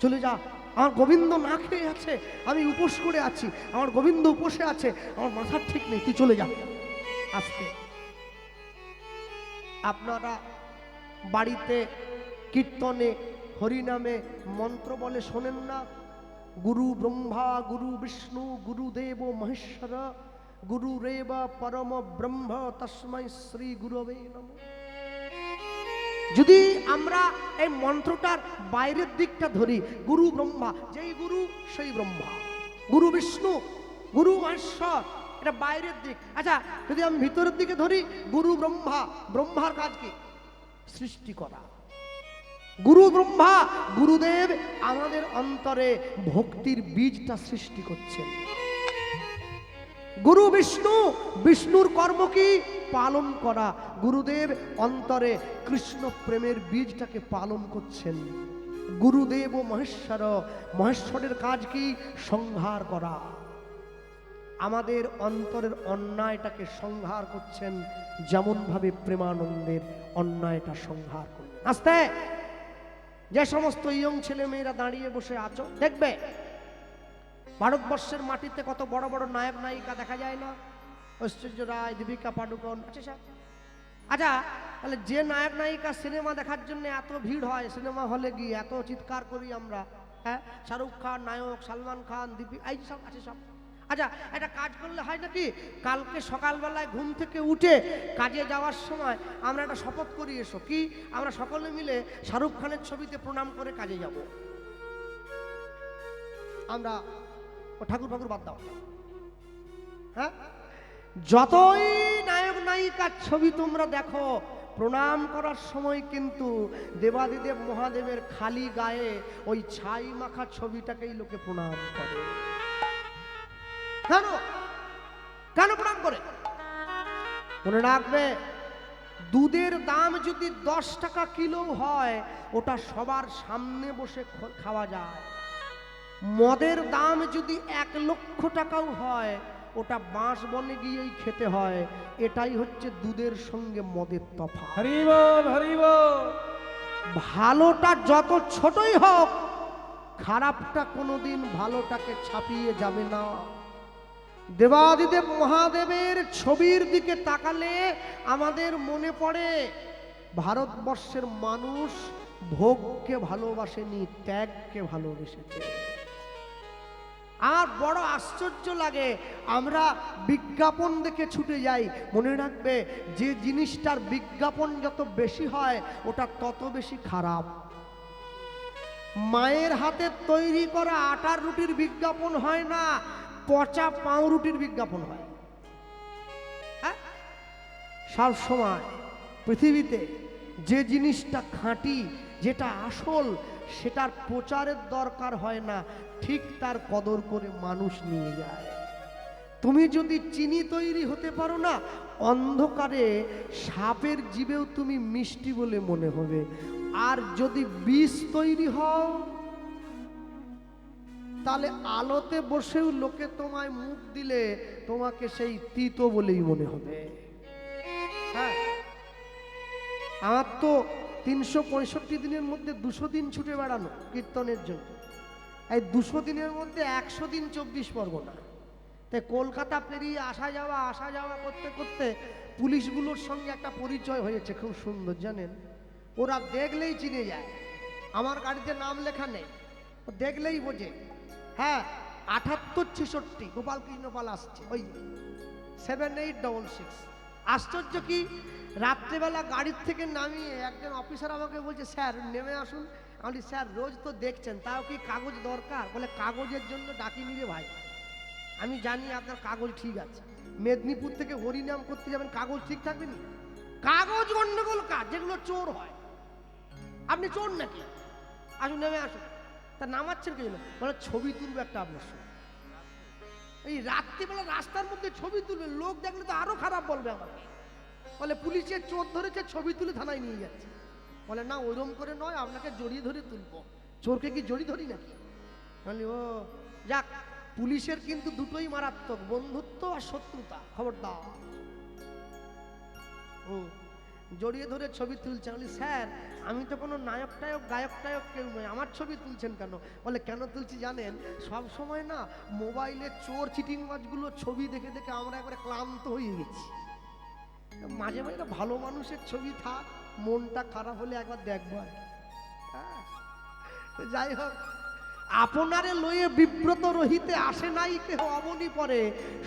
চলে যা, আমার গোবিন্দ না খেয়ে আছে, আমি উপোস করে আছি, আমার গোবিন্দ উপোসে আছে, আমার মাথার ঠিক নেই, তুই চলে যা। আজকে আপনারা বাড়িতে কীর্তনে হরিনামে মন্ত্র বলে শোনেন না, গুরু ব্রহ্মা গুরু বিষ্ণু গুরুদেব মহেশ্বর গুরুরেব পরম ব্রহ্ম তস্मै শ্রী গুরবে নমঃ। যদি আমরা এই মন্ত্রটার বাইরের দিকটা ধরি, গুরু ব্রহ্মা, যেই গুরু সেই ব্রহ্মা, গুরু বিষ্ণু গুরু মহেশ্বর, এটা বাইরের দিক। আচ্ছা, যদি আমি ভিতরের দিকে ধরি, গুরু ব্রহ্মা, ব্রহ্মার কাজ কি? সৃষ্টি করা। গুরু ব্রহ্মা, গুরুদেব আমাদের অন্তরে ভক্তির বীজটা সৃষ্টি করছেন। গুরু বিষ্ণু, বিষ্ণুর কর্ম কি? পালন করা। গুরুদেব অন্তরে কৃষ্ণ প্রেমের বীজটাকে পালন করছেন। গুরুদেব ও মহেশ্বর, মহেশ্বরের কাজ কি? সংহার করা। আমাদের অন্তরের অন্যায়টাকে সংহার করছেন, যেমন ভাবে প্রেমানন্দের অন্যায়টা সংহার করলেন। আস্তে যে সমস্ত ইয়ং ছেলে মেয়েরা দাঁড়িয়ে বসে আছো, দেখবে ভারতবর্ষের মাটিতে কত বড় বড় নায়ক নায়িকা দেখা যায় না? ঐশ্বর্য রায়, দীপিকা পাডুকোন। আচ্ছা, তাহলে যে নায়ক নায়িকা সিনেমা দেখার জন্য এত ভিড় হয়, সিনেমা হলে গিয়ে এত চিৎকার করি আমরা, হ্যাঁ, শাহরুখ খান নায়ক, সালমান খান, দীপিকা, এই সব আছে সব। আচ্ছা, একটা কাজ করলে হয় নাকি? কালকে সকালবেলায় ঘুম থেকে উঠে কাজে যাওয়ার সময় আমরা একটা শপথ করি, এসো কি আমরা সকলে মিলে শাহরুখ খানের ছবিতে প্রণাম করে কাজে যাব। আমরা ও ঠাকুর ঠাকুর বাদ দাও, হ্যাঁ, যতই নায়ক নায়িকার ছবি তোমরা দেখো, প্রণাম করার সময় কিন্তু দেবাদিদেব মহাদেবের খালি গায়ে ওই ছাই মাখা ছবিটাকেই লোকে প্রণাম করে। কেন কেন প্রণাম করে? মনে রাখবে, দুধের দাম যদি 10 টাকা কিলো হয়, ওটা সবার সামনে বসে খাওয়া যায়। মদের দাম যদি 1 লক্ষ টাকাও হয়, ওটা বাঁশ বনে গিয়েই খেতে হয়। এটাই হচ্ছে দুধের সঙ্গে মদের তফাৎ। হরি বল, হরি বল। ভালোটা যত ছোটই হোক, খারাপটা কোনোদিন ভালোটাকে ছাপিয়ে যাবে না। দেবাদিদেব মহাদেবের ছবির দিকে তাকালে আমাদের মনে পড়ে ভারতবর্ষের মানুষ ভোগকে ভালোবাসেনি, ত্যাগকে ভালোবেসেছে। আর বড় আশ্চর্য লাগে, আমরা বিজ্ঞাপন দেখে ছুটে যাই। মনে রাখবে, যে জিনিসটার বিজ্ঞাপন যত বেশি হয়, ওটা তত বেশি খারাপ। মায়ের হাতে তৈরি করা আটার রুটির বিজ্ঞাপন হয় না, পচা পাউরুটির বিজ্ঞাপন হয়। হ্যাঁ, সব সময় পৃথিবীতে যে জিনিসটা খাঁটি, যেটা আসল, সেটার প্রচারের দরকার হয় না, ঠিক তার কদর করে মানুষ নিয়ে যায়। তুমি যদি চিনি তৈরি হতে পারো না, অন্ধকারে সাপের জিভেও তুমি মিষ্টি বলে মনে হবে। আর যদি বিষ তৈরি হও, তাহলে আলোতে বসেও লোকে তোমায় মুখ দিলে তোমাকে সেই তিতো বলেই মনে হবে। হ্যাঁ, আমার তো 365 দিনের মধ্যে 200 দিন ছুটে বেড়ানো কীর্তনের জন্য। এই 200 দিনের মধ্যে 100 দিন 24 পরগনা। তাই কলকাতা পেরিয়ে আসা যাওয়া করতে করতে পুলিশগুলোর সঙ্গে একটা পরিচয় হয়েছে, খুব সুন্দর জানেন। ওরা দেখলেই চিনে যায়। আমার গাড়িতে নাম লেখা নেই, দেখলেই বোঝে। হ্যাঁ, 7866 গোপালকৃষ্ণ পাল আসছে, ওই 7866। আশ্চর্য কি, রাত্রেবেলা গাড়ির থেকে নামিয়ে একজন অফিসার আমাকে বলছে, স্যার নেমে আসুন। আমি, স্যার রোজ তো দেখছেন, তাও কি কাগজ দরকার? বলে, কাগজের জন্য ডাকিনি রে ভাই, আমি জানি আপনার কাগজ ঠিক আছে। মেদিনীপুর থেকে হরিনাম করতে যাবেন, কাগজ ঠিক থাকবে না? কাগজ গন্ডগোল কাজ, যেগুলো চোর হয়। আপনি চোর নাকি? আসুন, নেমে আসুন। তা নামাচ্ছেন কে? বলে, ছবি তুলবে একটা আপনার সঙ্গে। এই রাত্রিবেলা রাস্তার মধ্যে ছবি তুলবে, লোক দেখলে তো আরো খারাপ বলবে আমাকে। বলে, পুলিশের চোর ধরেছে, ছবি তুলে থানায় নিয়ে যাচ্ছে। বলে, না ওইরকম করে নয়, আপনাকে জড়িয়ে ধরে তুলবো। চোরকে কি জড়িয়ে ধরি নাকি? বলি, ও যাক, পুলিশের কিন্তু দুটোই মারাত্মক, বন্ধুত্ব আর শত্রুতা, খবরদার। জড়িয়ে ধরে ছবি তুলছে। বলি, স্যার আমি তো কোনো নায়ক টায়ক গায়ক টায়ক কেউ নয়, আমার ছবি তুলছেন কেন? বলে, কেন তুলছি জানেন? সব সময় না মোবাইলে চোর চিটিংবাজগুলো ছবি দেখে দেখে আমরা একবারে ক্লান্ত হয়ে গেছি। মাঝে মাঝে ভালো মানুষের ছবি থাক, মনটা খারাপ হলে একবার দেখবো আর কি। যাই হোক, আপনারে লয়ে বিব্রত রহিতে আসে নাই কেহ অবনি পরে,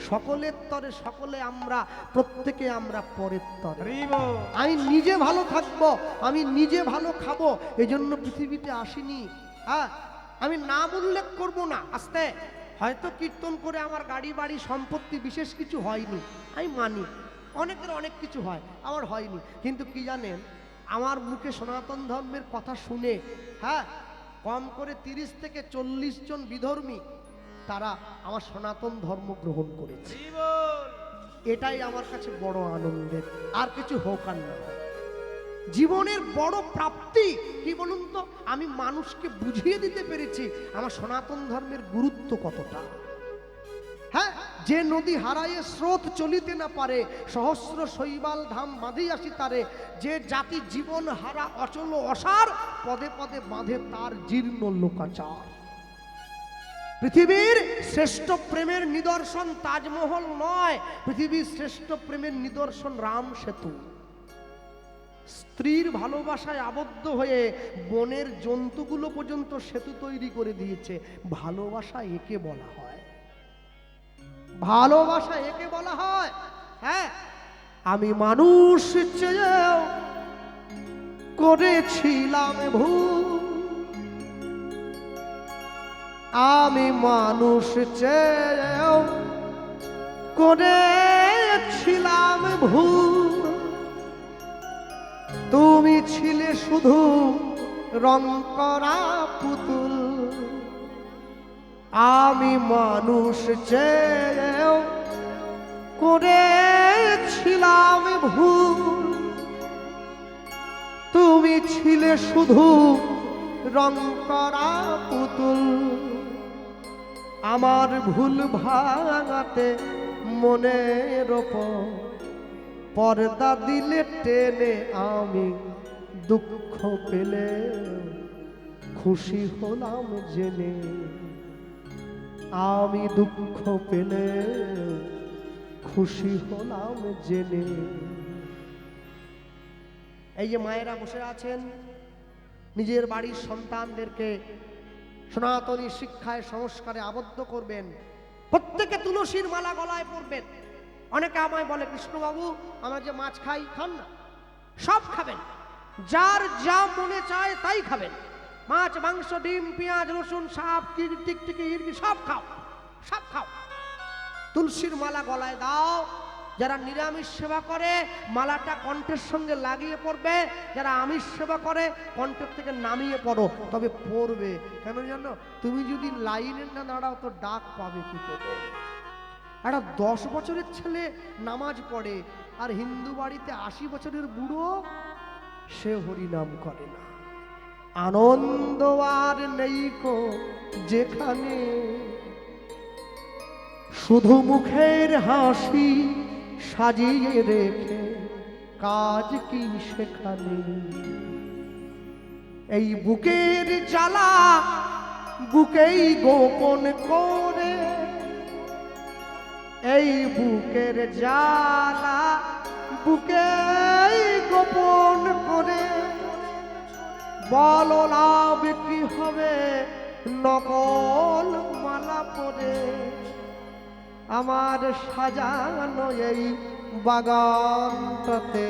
সকলের তরে সকলে আমরা, প্রত্যেকে আমরা পরের তরে। আমি নিজে ভালো থাকবো, আমি নিজে ভালো খাবো, এই জন্য পৃথিবীতে আসিনি। হ্যাঁ, আমি নাম উল্লেখ করব না। আস্তে হয়তো কীর্তন করে আমার গাড়ি বাড়ি সম্পত্তি বিশেষ কিছু হয়নি, আমি মানি। অনেকের অনেক কিছু হয়, আমার হয়নি। কিন্তু কি জানেন, আমার মুখে সনাতন ধর্মের কথা শুনে, হ্যাঁ, কম করে 30 থেকে 40 জন বিধর্মী তারা আমার সনাতন ধর্ম গ্রহণ করেছে। এটাই আমার কাছে বড় আনন্দের, আর কিছু হোক আর না হোক। জীবনের বড় প্রাপ্তি কি বলুন তো, আমি মানুষকে বুঝিয়ে দিতে পেরেছি আমার সনাতন ধর্মের গুরুত্ব কতটা। হ্যাঁ, যে নদী হারায়ে স্রোত চলিতে না পারে, সহস্র শৈবাল ধাম বাঁধি আসি তারে। যে জাতি জীবন হারা অচল অসার, পদে পদে বাঁধে তার জীর্ণ লোকাচার। পৃথিবীর শ্রেষ্ঠ প্রেমের নিদর্শন তাজমহল নয়, পৃথিবীর শ্রেষ্ঠ প্রেমের নিদর্শন রাম সেতু। স্ত্রীর ভালোবাসায় আবদ্ধ হয়ে বনের জন্তুগুলো পর্যন্ত সেতু তৈরি করে দিয়েছে। ভালোবাসা একে বলা হয়, ভালোবাসা একে বলা হয়। হ্যাঁ, আমি মানুষ চেয়েও করেছিলাম ভুল, আমি মানুষ চেয়েও করেছিলাম ভুল, তুমি ছিলে শুধু রং করা পুতুল। আমি মানুষ চেয়েও করেছিলাম ভুল, তুমি ছিলে শুধু রং করা পুতুল। আমার ভুল ভাঙাতে মনের ওপর পর্দা দিলে টেনে, আমি দুঃখ পেলে খুশি হলাম জেনে। আমি দুঃখ পেলে খুশি হলাম জেনে। এই যে মায়েরা বসে আছেন, নিজের বাড়ির সন্তানদেরকে সনাতনী শিক্ষায় সংস্কারে আবদ্ধ করবেন। প্রত্যেকে তুলসীর মালা গলায় পরবেন। অনেকে আমায় বলে, কৃষ্ণবাবু আমরা যে মাছ খাই, খান না, সব খাবেন, যার যা মনে চায় তাই খাবেন। মাছ, মাংস, ডিম, পেঁয়াজ, রসুন, সাপ, টিকটিকি, ইরগি সব খাও, সব খাও। তুলসীর মালা গলায় দাও। যারা নিরামিষ সেবা করে মালাটা কণ্ঠের সঙ্গে লাগিয়ে পড়বে, যারা আমিষ সেবা করে কণ্ঠের থেকে নামিয়ে পড়ো, তবে পড়বে। কেন জানো? তুমি যদি লাইনে না দাঁড়াও তো ডাক পাবে কি করে? একটা 10 বছরের ছেলে নামাজ পড়ে, আর হিন্দু বাড়িতে 80 বছরের বুড়ো, সে হরিনাম করে না। আনন্দ আর নেই কো যেখানে, শুধু মুখের হাসি সাজিয়ে রেখে কাজ কি সেখানে। এই বুকের জ্বালা বুকেই গোপন করে, এই বুকের জ্বালা বুকেই গোপন করে, বলো লাভ কি হবে নকল মালা পরে। আমার সাজানো এই বাগানটাতে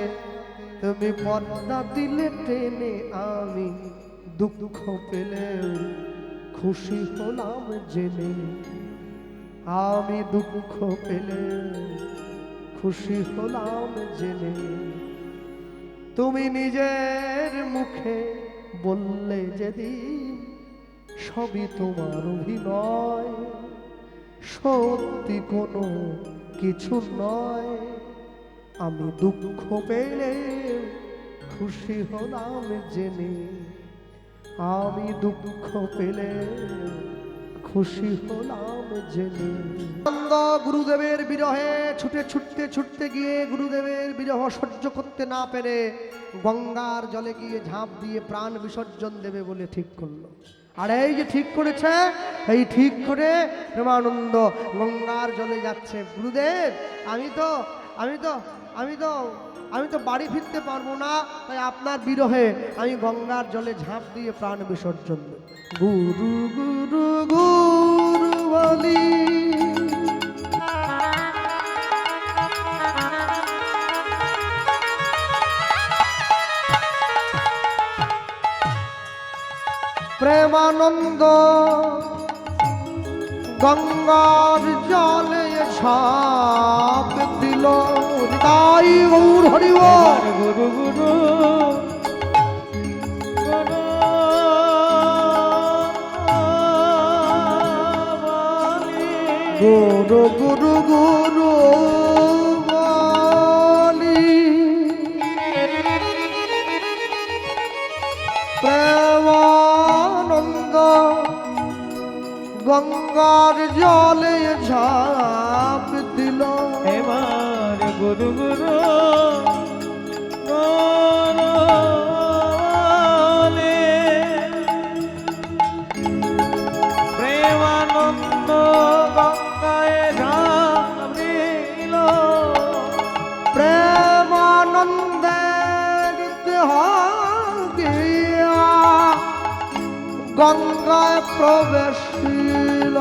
তুমি পর্দা দিলে টেনে, আমি দুঃখ পেলে খুশি হলাম জেনে। আমি দুঃখ পেলে খুশি হলাম জেনে। তুমি নিজের মুখে বললে যেদিন সবই তোমার অভিনয়, সত্যি কোনো কিছু নয়। আমি দুঃখ পেলে খুশি হলাম জেনে। আমি দুঃখ পেলে খুশি হলাম জেনে। গুরুদেবের বিরহে ছুটতে গিয়ে গুরুদেবের বিরহ সহ্য করতে না পেরে গঙ্গার জলে গিয়ে ঝাঁপ দিয়ে প্রাণ বিসর্জন দেবে বলে ঠিক করলো। আর এই যে ঠিক করেছে, এই ঠিক করে প্রেমানন্দ গঙ্গার জলে যাচ্ছে। গুরুদেব আমি তো বাড়ি ফিরতে পারবো না, তাই আপনার বিরহে আমি গঙ্গার জলে ঝাঁপ দিয়ে প্রাণ বিসর্জন দেব। গুরু গুরু গুরু বলি প্রেমানন্দ গঙ্গার জলে ঝাঁপ দিল। তাই গৌর হরিব গুরু গুরু গুরু গুরু গুরু বলি প্রেমানন্দ গঙ্গার জলে ঝাঁপ দিল। এবার গুরু গুরু প্রেমানন্দ গঙ্গায় ঝাঁপ দিল। প্রেমানন্দের দেহ গিয়া গঙ্গায় প্রবেশিল।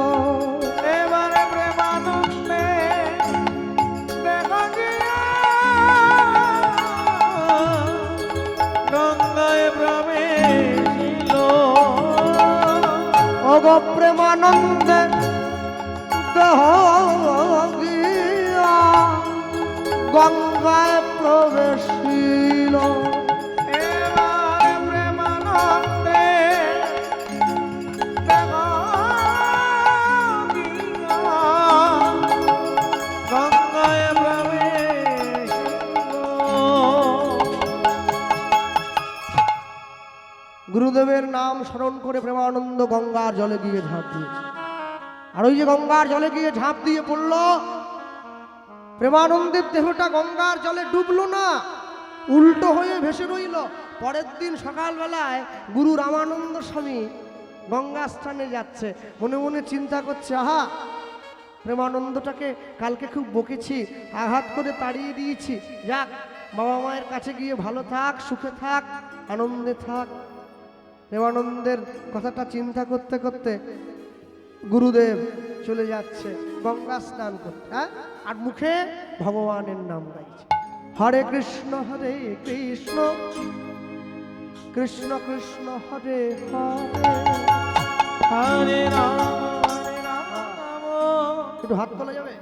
এবারে প্রেমানন্দে দেখা গিয়া গঙ্গায় প্রবেশিল। অগ প্রেমানন্দে দেহ গিয়া গঙ্গায় প্রবেশিল। এবারে প্রেমানন্দে দেখা দিয়া গঙ্গায় প্রবেশিল। গুরুদেবের নাম স্মরণ করে প্রেমানন্দ গঙ্গার জলে গিয়ে ঝাঁপ দিয়েছে। আর ওই যে গঙ্গার জলে গিয়ে ঝাঁপ দিয়ে পড়ল, প্রেমানন্দের দেহটা গঙ্গার জলে ডুবলো না, উল্টো হয়ে ভেসে রইল। পরের দিন সকালবেলায় গুরু রামানন্দ স্বামী গঙ্গা স্নানে যাচ্ছে, মনে মনে চিন্তা করছে, আহা প্রেমানন্দটাকে কালকে খুব বকেছি, আঘাত করে তাড়িয়ে দিয়েছি, যাক বাবা মায়ের কাছে গিয়ে ভালো থাক, সুখে থাক, আনন্দে থাক। প্রেমানন্দের কথাটা চিন্তা করতে করতে গুরুদেব চলে যাচ্ছে গঙ্গা স্নান করতে, হ্যাঁ, আর মুখে ভগবানের নাম গাইছে, হরে কৃষ্ণ কৃষ্ণ কৃষ্ণ হরে হরে, হরে রাম হরে রাম। একটু হাত তোলা যাবে,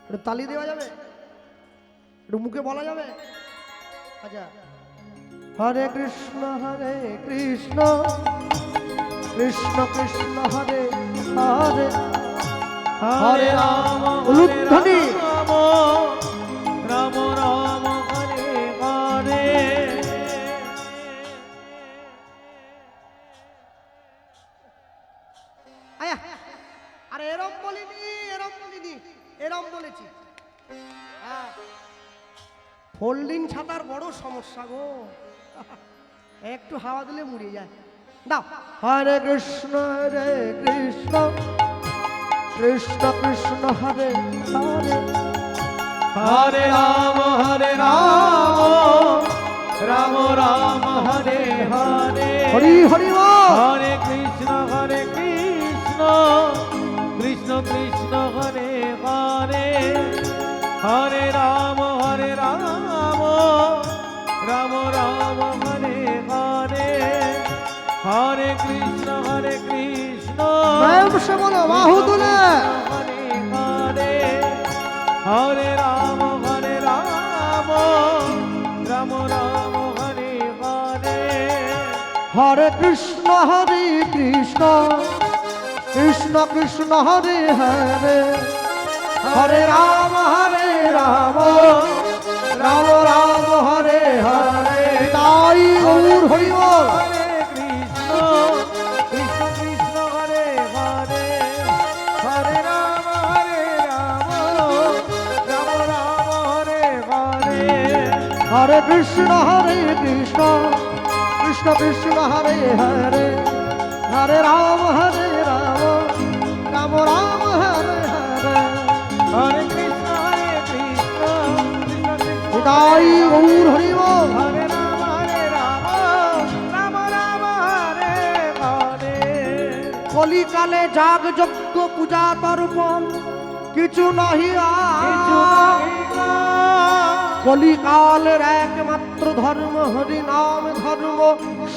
একটু তালি দেওয়া যাবে, একটু মুখে বলা যাবে। আচ্ছা, হরে কৃষ্ণ কৃষ্ণ কৃষ্ণ হরে হরে, হরে রাম উলুধ্বনি। রাম রাম হরে হরে। আয়া, আরে এরম বলিনি, এরম বলেছি। ফোল্ডিং ছাতার বড় সমস্যা গো, একটু হাওয়া দিলে মুড়িয়ে যায়। দাও, হরে কৃষ্ণ কৃষ্ণ কৃষ্ণ হরে হরে, হরে রাম রাম রাম হরে হরে, হরি হরি বল। হরে কৃষ্ণ কৃষ্ণ কৃষ্ণ হরে হরে, হরে রাম রাম রাম হরে হরে, হরে কৃষ্ণ প্রেম সে বলো, বাহু তুলে। হরে হরে, হরে রাম রাম রাম হরে হরে, হরে কৃষ্ণ কৃষ্ণ কৃষ্ণ হরে হরে, হরে রাম রাম রাম হরে হরে, তাই গৌর হরি বল। হরে কৃষ্ণ কৃষ্ণ হরে হরে, হরে রাম রাম রাম হরে হরে, হরে কৃষ্ণ কৃষ্ণ কৃষ্ণ হরে হরে, হরে রাম রাম রাম হরে হরে, হরে কৃষ্ণ কৃষ্ণ কৃষ্ণ তাই গৌর হরি বল। হরে রাম রাম রাম হরে হরে, কলিকালে যাগ যজ্ঞ পূজা তর্পণ কিছু নহি কিছু আর। নাহি গো। কলিকালের একমাত্র ধর্ম হরি নাম ধর্ম,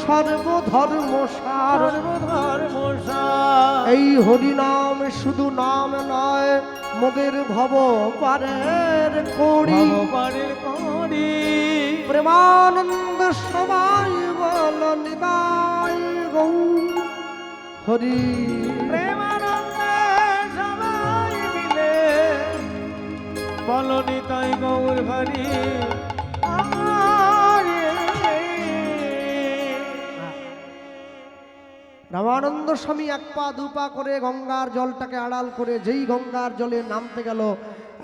সর্বধর্ম সার। সর্বধর্ম সার। এই হরি নাম শুধু নাম নয়, মোদের ভব পারের কড়ি। ভগবানের করি। প্রেমানন্দ সবাই বল নিতাই গৌর হরি। প্রেমানন্দে সবাই মিলে বলো নিতাই গৌর হরি। রামানন্দ স্বামী এক পা দুপা করে গঙ্গার জলটাকে আড়াল করে যেই গঙ্গার জলে নামতে গেল,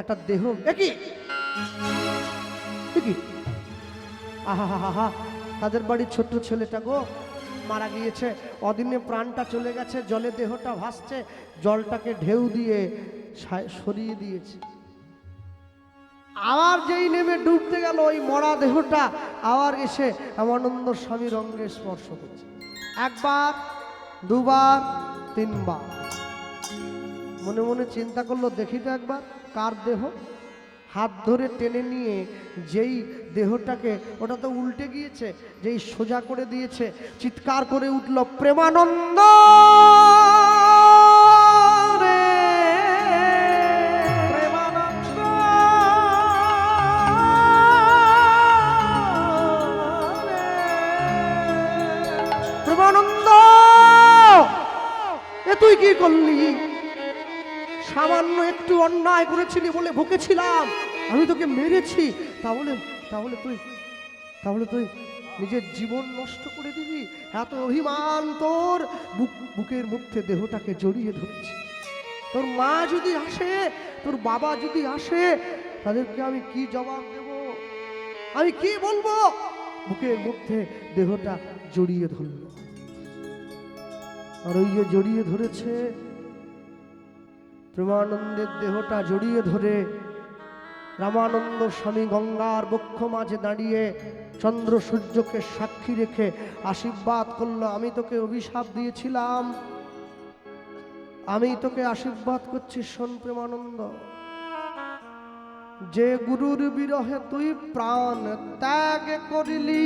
একটা দেহ একই আহা, তাদের বাড়ির ছোট্ট ছেলেটা গো মারা গিয়েছে, অদিনে প্রাণটা চলে গেছে, জলে দেহটা ভাসছে, জলটাকে ঢেউ দিয়ে সরিয়ে দিয়েছে। আবার যেই নেমে ডুবতে গেল, ওই মরা দেহটা আবার এসে রামানন্দ স্বামীর অঙ্গে স্পর্শ করছে। একবার, দুবার, তিনবার। মনে মনে চিন্তা করলো, দেখি তো একবার কার দেহ। হাত ধরে টেনে নিয়ে যেই দেহটাকে, ওটা তো উল্টে গিয়েছে, যেই সোজা করে দিয়েছে, চিৎকার করে উঠল, প্রেমানন্দ রে, প্রেমানন্দ, এ তুই কি করলি? সামান্য একটু অন্যায় করেছিলি বলে ভুকেছিলাম, আমি তোকে মেরেছি, তাহলে তাহলে তুই তাহলে তুই নিজের জীবন নষ্ট করে দিবি? এত অভিমান তোর! বুকের মধ্যে দেহটাকে জড়িয়ে ধরেছি। তোর মা যদি আসে, তোর বাবা যদি আসে, তাদেরকে আমি কি জবাব দেব? আমি কি বলবো? বুকের মধ্যে দেহটা জড়িয়ে ধরল, আর ওই যে জড়িয়ে ধরেছে, প্রেমানন্দের দেহটা জড়িয়ে ধরে রামানন্দ স্বামী গঙ্গার বক্ষ মাঝে দাঁড়িয়ে চন্দ্র সূর্যকে সাক্ষী রেখে আশীর্বাদ করলো, আমি তোকে অভিশাপ দিয়েছিলাম, আমি তোকে আশীর্বাদ করছি, শোন প্রেমানন্দ, যে গুরুর বিরহে তুই প্রাণ ত্যাগ করিলি,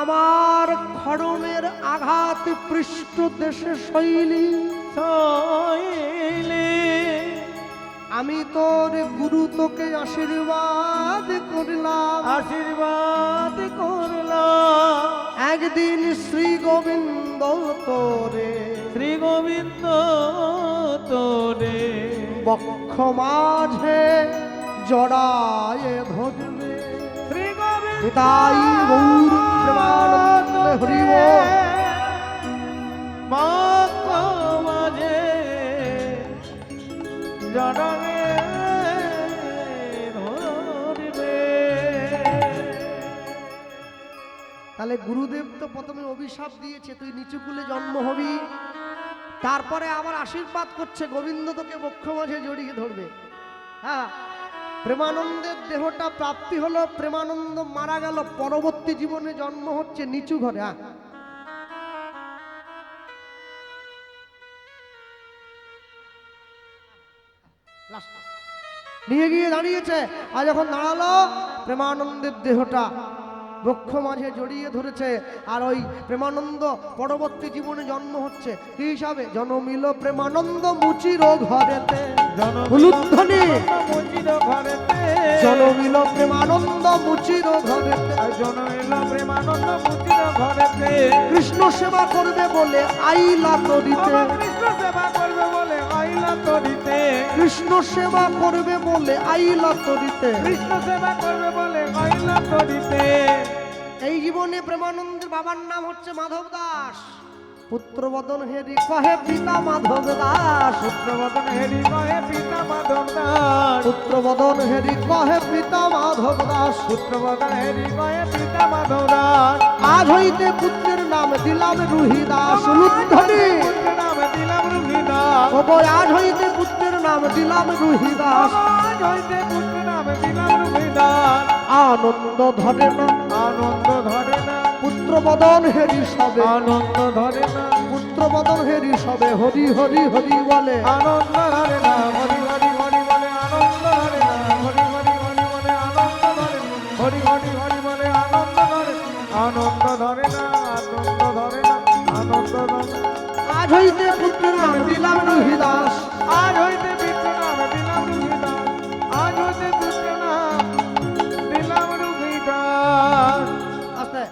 আমার খড়মের আঘাত পৃষ্ঠ দেশে শৈলী, আমি তোর গুরু তোকে আশীর্বাদ করলাম, একদিন শ্রী গোবিন্দ তোরে, বক্ষ মাঝে জড়ায়ে ধরবে। তাই গৌর প্রেমানন্দ হরি বল। মাঝে জড়াবে ধরবে। তাহলে গুরুদেব তো প্রথমে অভিশাপ দিয়েছে তুই নিচু কুলে জন্ম হবি, তারপরে আবার আশীর্বাদ করছে গোবিন্দ তোকে বক্ষ মাঝে জড়িয়ে ধরবে। হ্যাঁ, প্রেমানন্দের দেহটা প্রাপ্তি হলো, প্রেমানন্দ মারা গেল, পরবর্তী জীবনে জন্ম হচ্ছে নিচু ঘরে। হ্যাঁ, নিয়ে গিয়ে দাঁড়িয়েছে, আর যখন দাঁড়ালো প্রেমানন্দের দেহটা বক্ষ মাঝে জড়িয়ে ধরেছে, আর ওই প্রেমানন্দ পরবর্তী জীবনে জন্ম হচ্ছে কি হিসাবে? জনমিল প্রেমানন্দ মুচির ঘরেতে, হুলুধ্বনি, জনমিল প্রেমানন্দ মুচির ঘরেতে, কৃষ্ণ সেবা করবে বলে আইলা তরিতে, কৃষ্ণ সেবা করবে বলে আইলা তরিতে, এই জীবনে প্রেমানন্দের বাবার নাম হচ্ছে মাধব দাস। পুত্রবদন হেরি কহে পিতা মাধব দাস, পুত্রবদন হেরি কহে পিতা মাধব দাস, পুত্রবদন হেরি কহে পিতা মাধব দাস, পুত্রবদন হেরি কহে পিতা মাধব দাস। আজ হইতে পুত্রের নাম দিলাম রুহি দাস, লুদ্ধনি, নাম দিলাম রুহি দাস, আজ হইতে পুত্রের নাম দিলাম রুহি দাস, আজ হইতে পুত্রের নাম দিলাম রুহি দাস। আনন্দ ধরে না, আনন্দ ধরে না, পুত্রবদন হেরি সবে, আনন্দ ধরে না, পুত্রবদন হেরি সবে হরি হরি হরি বলে, আনন্দ ধরে না, হরি হরি হরি বলে, আনন্দ ধরে না, হরি হরি হরি বলে, আনন্দ ধরে না, হরি হরি হরি বলে, আনন্দ ধরে, আনন্দ ধরে না, আনন্দ ধরে না, আনন্দ ধরে না। আজ হইতে পুত্রের নাম দিলাম রুহি দাস, আজ হইতে পুত্রের নাম দিলাম রুহি দাস, আজ হইতে পুত্রের নাম দিলাম রুহি দাস। আস্তে,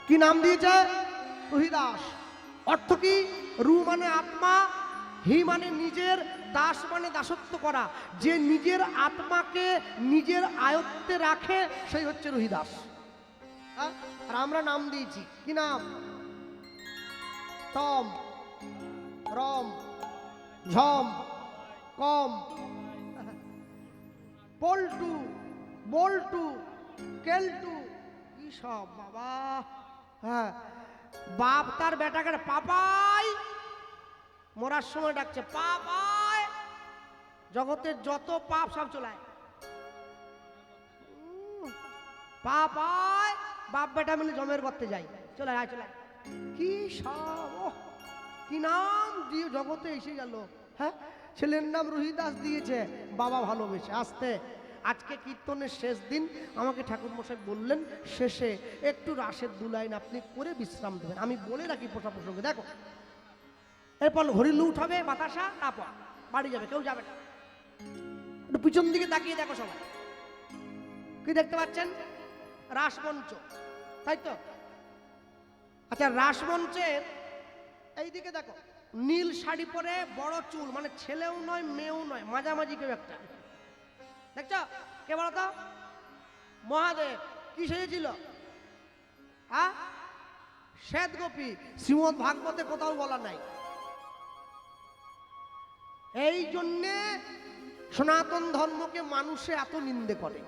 কি নাম দিয়েছে? রুহি দাস। অর্থ কি? রু মানে আত্মা, হি মানে নিজের, দাস মানে দাসত্ব করা। যে নিজের আত্মাকে নিজের আয়ত্তে রাখে সেই হচ্ছে রুহিদাস। হ্যাঁ? আর আমরা নাম দিয়েছি কি নাম? টম, রম, ঝম, কম, পল্টু, বল্টু, কেলটু, কি সব বাবা। হ্যাঁ, বাপ তার বেটাকে পাপাই মরার সময় ডাকছে পাপাই, জগতের যত পাপ সব চলায় পাপাই, বাপ বেটা মিলে জমের করতে যাই, চলে আয় চলে আয়। কি সব, কি নাম দিয়ে জগতে এসে গেল। হ্যাঁ, ছেলের নাম রুহিদাস দিয়েছে বাবা ভালোবেসে। আসতে, আজকে কীর্তনের শেষ দিন, আমাকে ঠাকুর মশাই বললেন শেষে একটু রাসের 2 লাইন আপনি করে বিশ্রাম দেবেন। আমি বলে রাখি পোষা প্রসঙ্গে, দেখো এরপর হরিলু উঠাবে বাতাসা, তারপর বাড়ি যাবে, কেউ যাবে না। একটু পিছন দিকে তাকিয়ে দেখো সবাই, কি দেখতে পাচ্ছেন? রাসমঞ্চ, তাই তো? আচ্ছা, রাসমঞ্চের এইদিকে দেখো, নীল শাড়ি পরে, বড় চুল, মানে ছেলেও নয় মেয়েও নয়, মাঝামাঝি কেউ একটা, দেখছো? কে বলো তো? মহাদেব। কি সেজেছিল? হ্যাঁ, শ্বেত গোপী। শ্রীমদ ভাগবতে কোথাও বলা নাই। এই জন্যে সনাতন ধর্মকে মানুষে এত নিন্দে করে।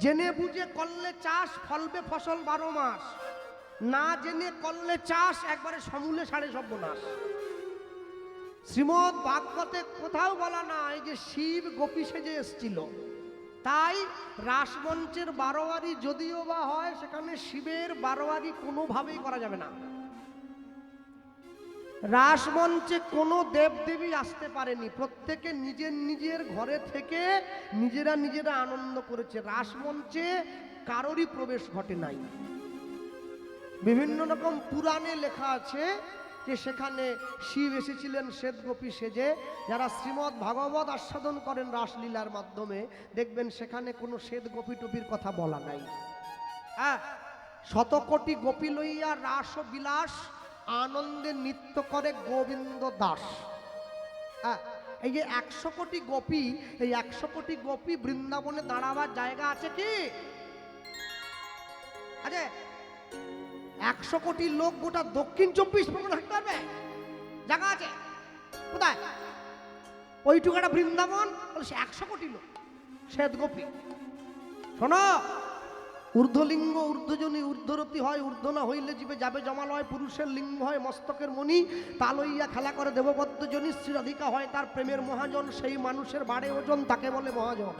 জেনে বুঝে করলে চাষ, ফলবে ফসল 12 মাস, না জেনে করলে চাষ একবারে সমূলে সাড়ে সর্বনাশ। শ্রীমদ ভাগবতে কোথাও বলা নাই যে শিব গোপী সেজে এসছিল। তাই রাসমঞ্চের বারোয়ারি যদিও বা হয়, সেখানে শিবের বারোয়ারি কোনোভাবেই করা যাবে না। রাসমঞ্চে কোনো দেবদেবী আসতে পারেনি, প্রত্যেকে নিজের নিজের ঘরে থেকে নিজেরা নিজেরা আনন্দ করেছে। রাসমঞ্চে কারোরই প্রবেশ ঘটে নাই। বিভিন্ন রকম পুরাণে লেখা আছে যে সেখানে শিব এসেছিলেন শ্বেত গোপী সেজে। যারা শ্রীমদ্ ভাগবত আস্বাদন করেন রাসলীলার মাধ্যমে, দেখবেন সেখানে কোনো শ্বেত গোপী টুপির কথা বলা নাই। হ্যাঁ, 100 কোটি গোপী লইয়া রাস ও বিলাস, আনন্দে নৃত্য করে গোবিন্দ দাস। হ্যাঁ, এই যে 100 কোটি গোপী, এই 100 কোটি গোপী বৃন্দাবনে দাঁড়াবার জায়গা আছে কি? আছে? 100 কোটি লোক গোটা দক্ষিণ 24 পরগনা হাঁটতে পারবে? জায়গা আছে? কোথায়? ওইটুকু একটা বৃন্দাবন, 100 কোটি লোক শ্বেত গোপী। শোনো, ঊর্ধ্বলিঙ্গ ঊর্ধ্বজনী ঊর্ধ্বরতি হয়, ঊর্ধ্ব না হইলে জীবে যাবে জমালয়। পুরুষের লিঙ্গ হয় মস্তকের মণি, তা লইয়া খেলা করে দেববদ্ধজনী। শ্রীরাধিকা হয় তার প্রেমের মহাজন, সেই মানুষের বাড়ে ওজন, তাকে বলে মহাজন।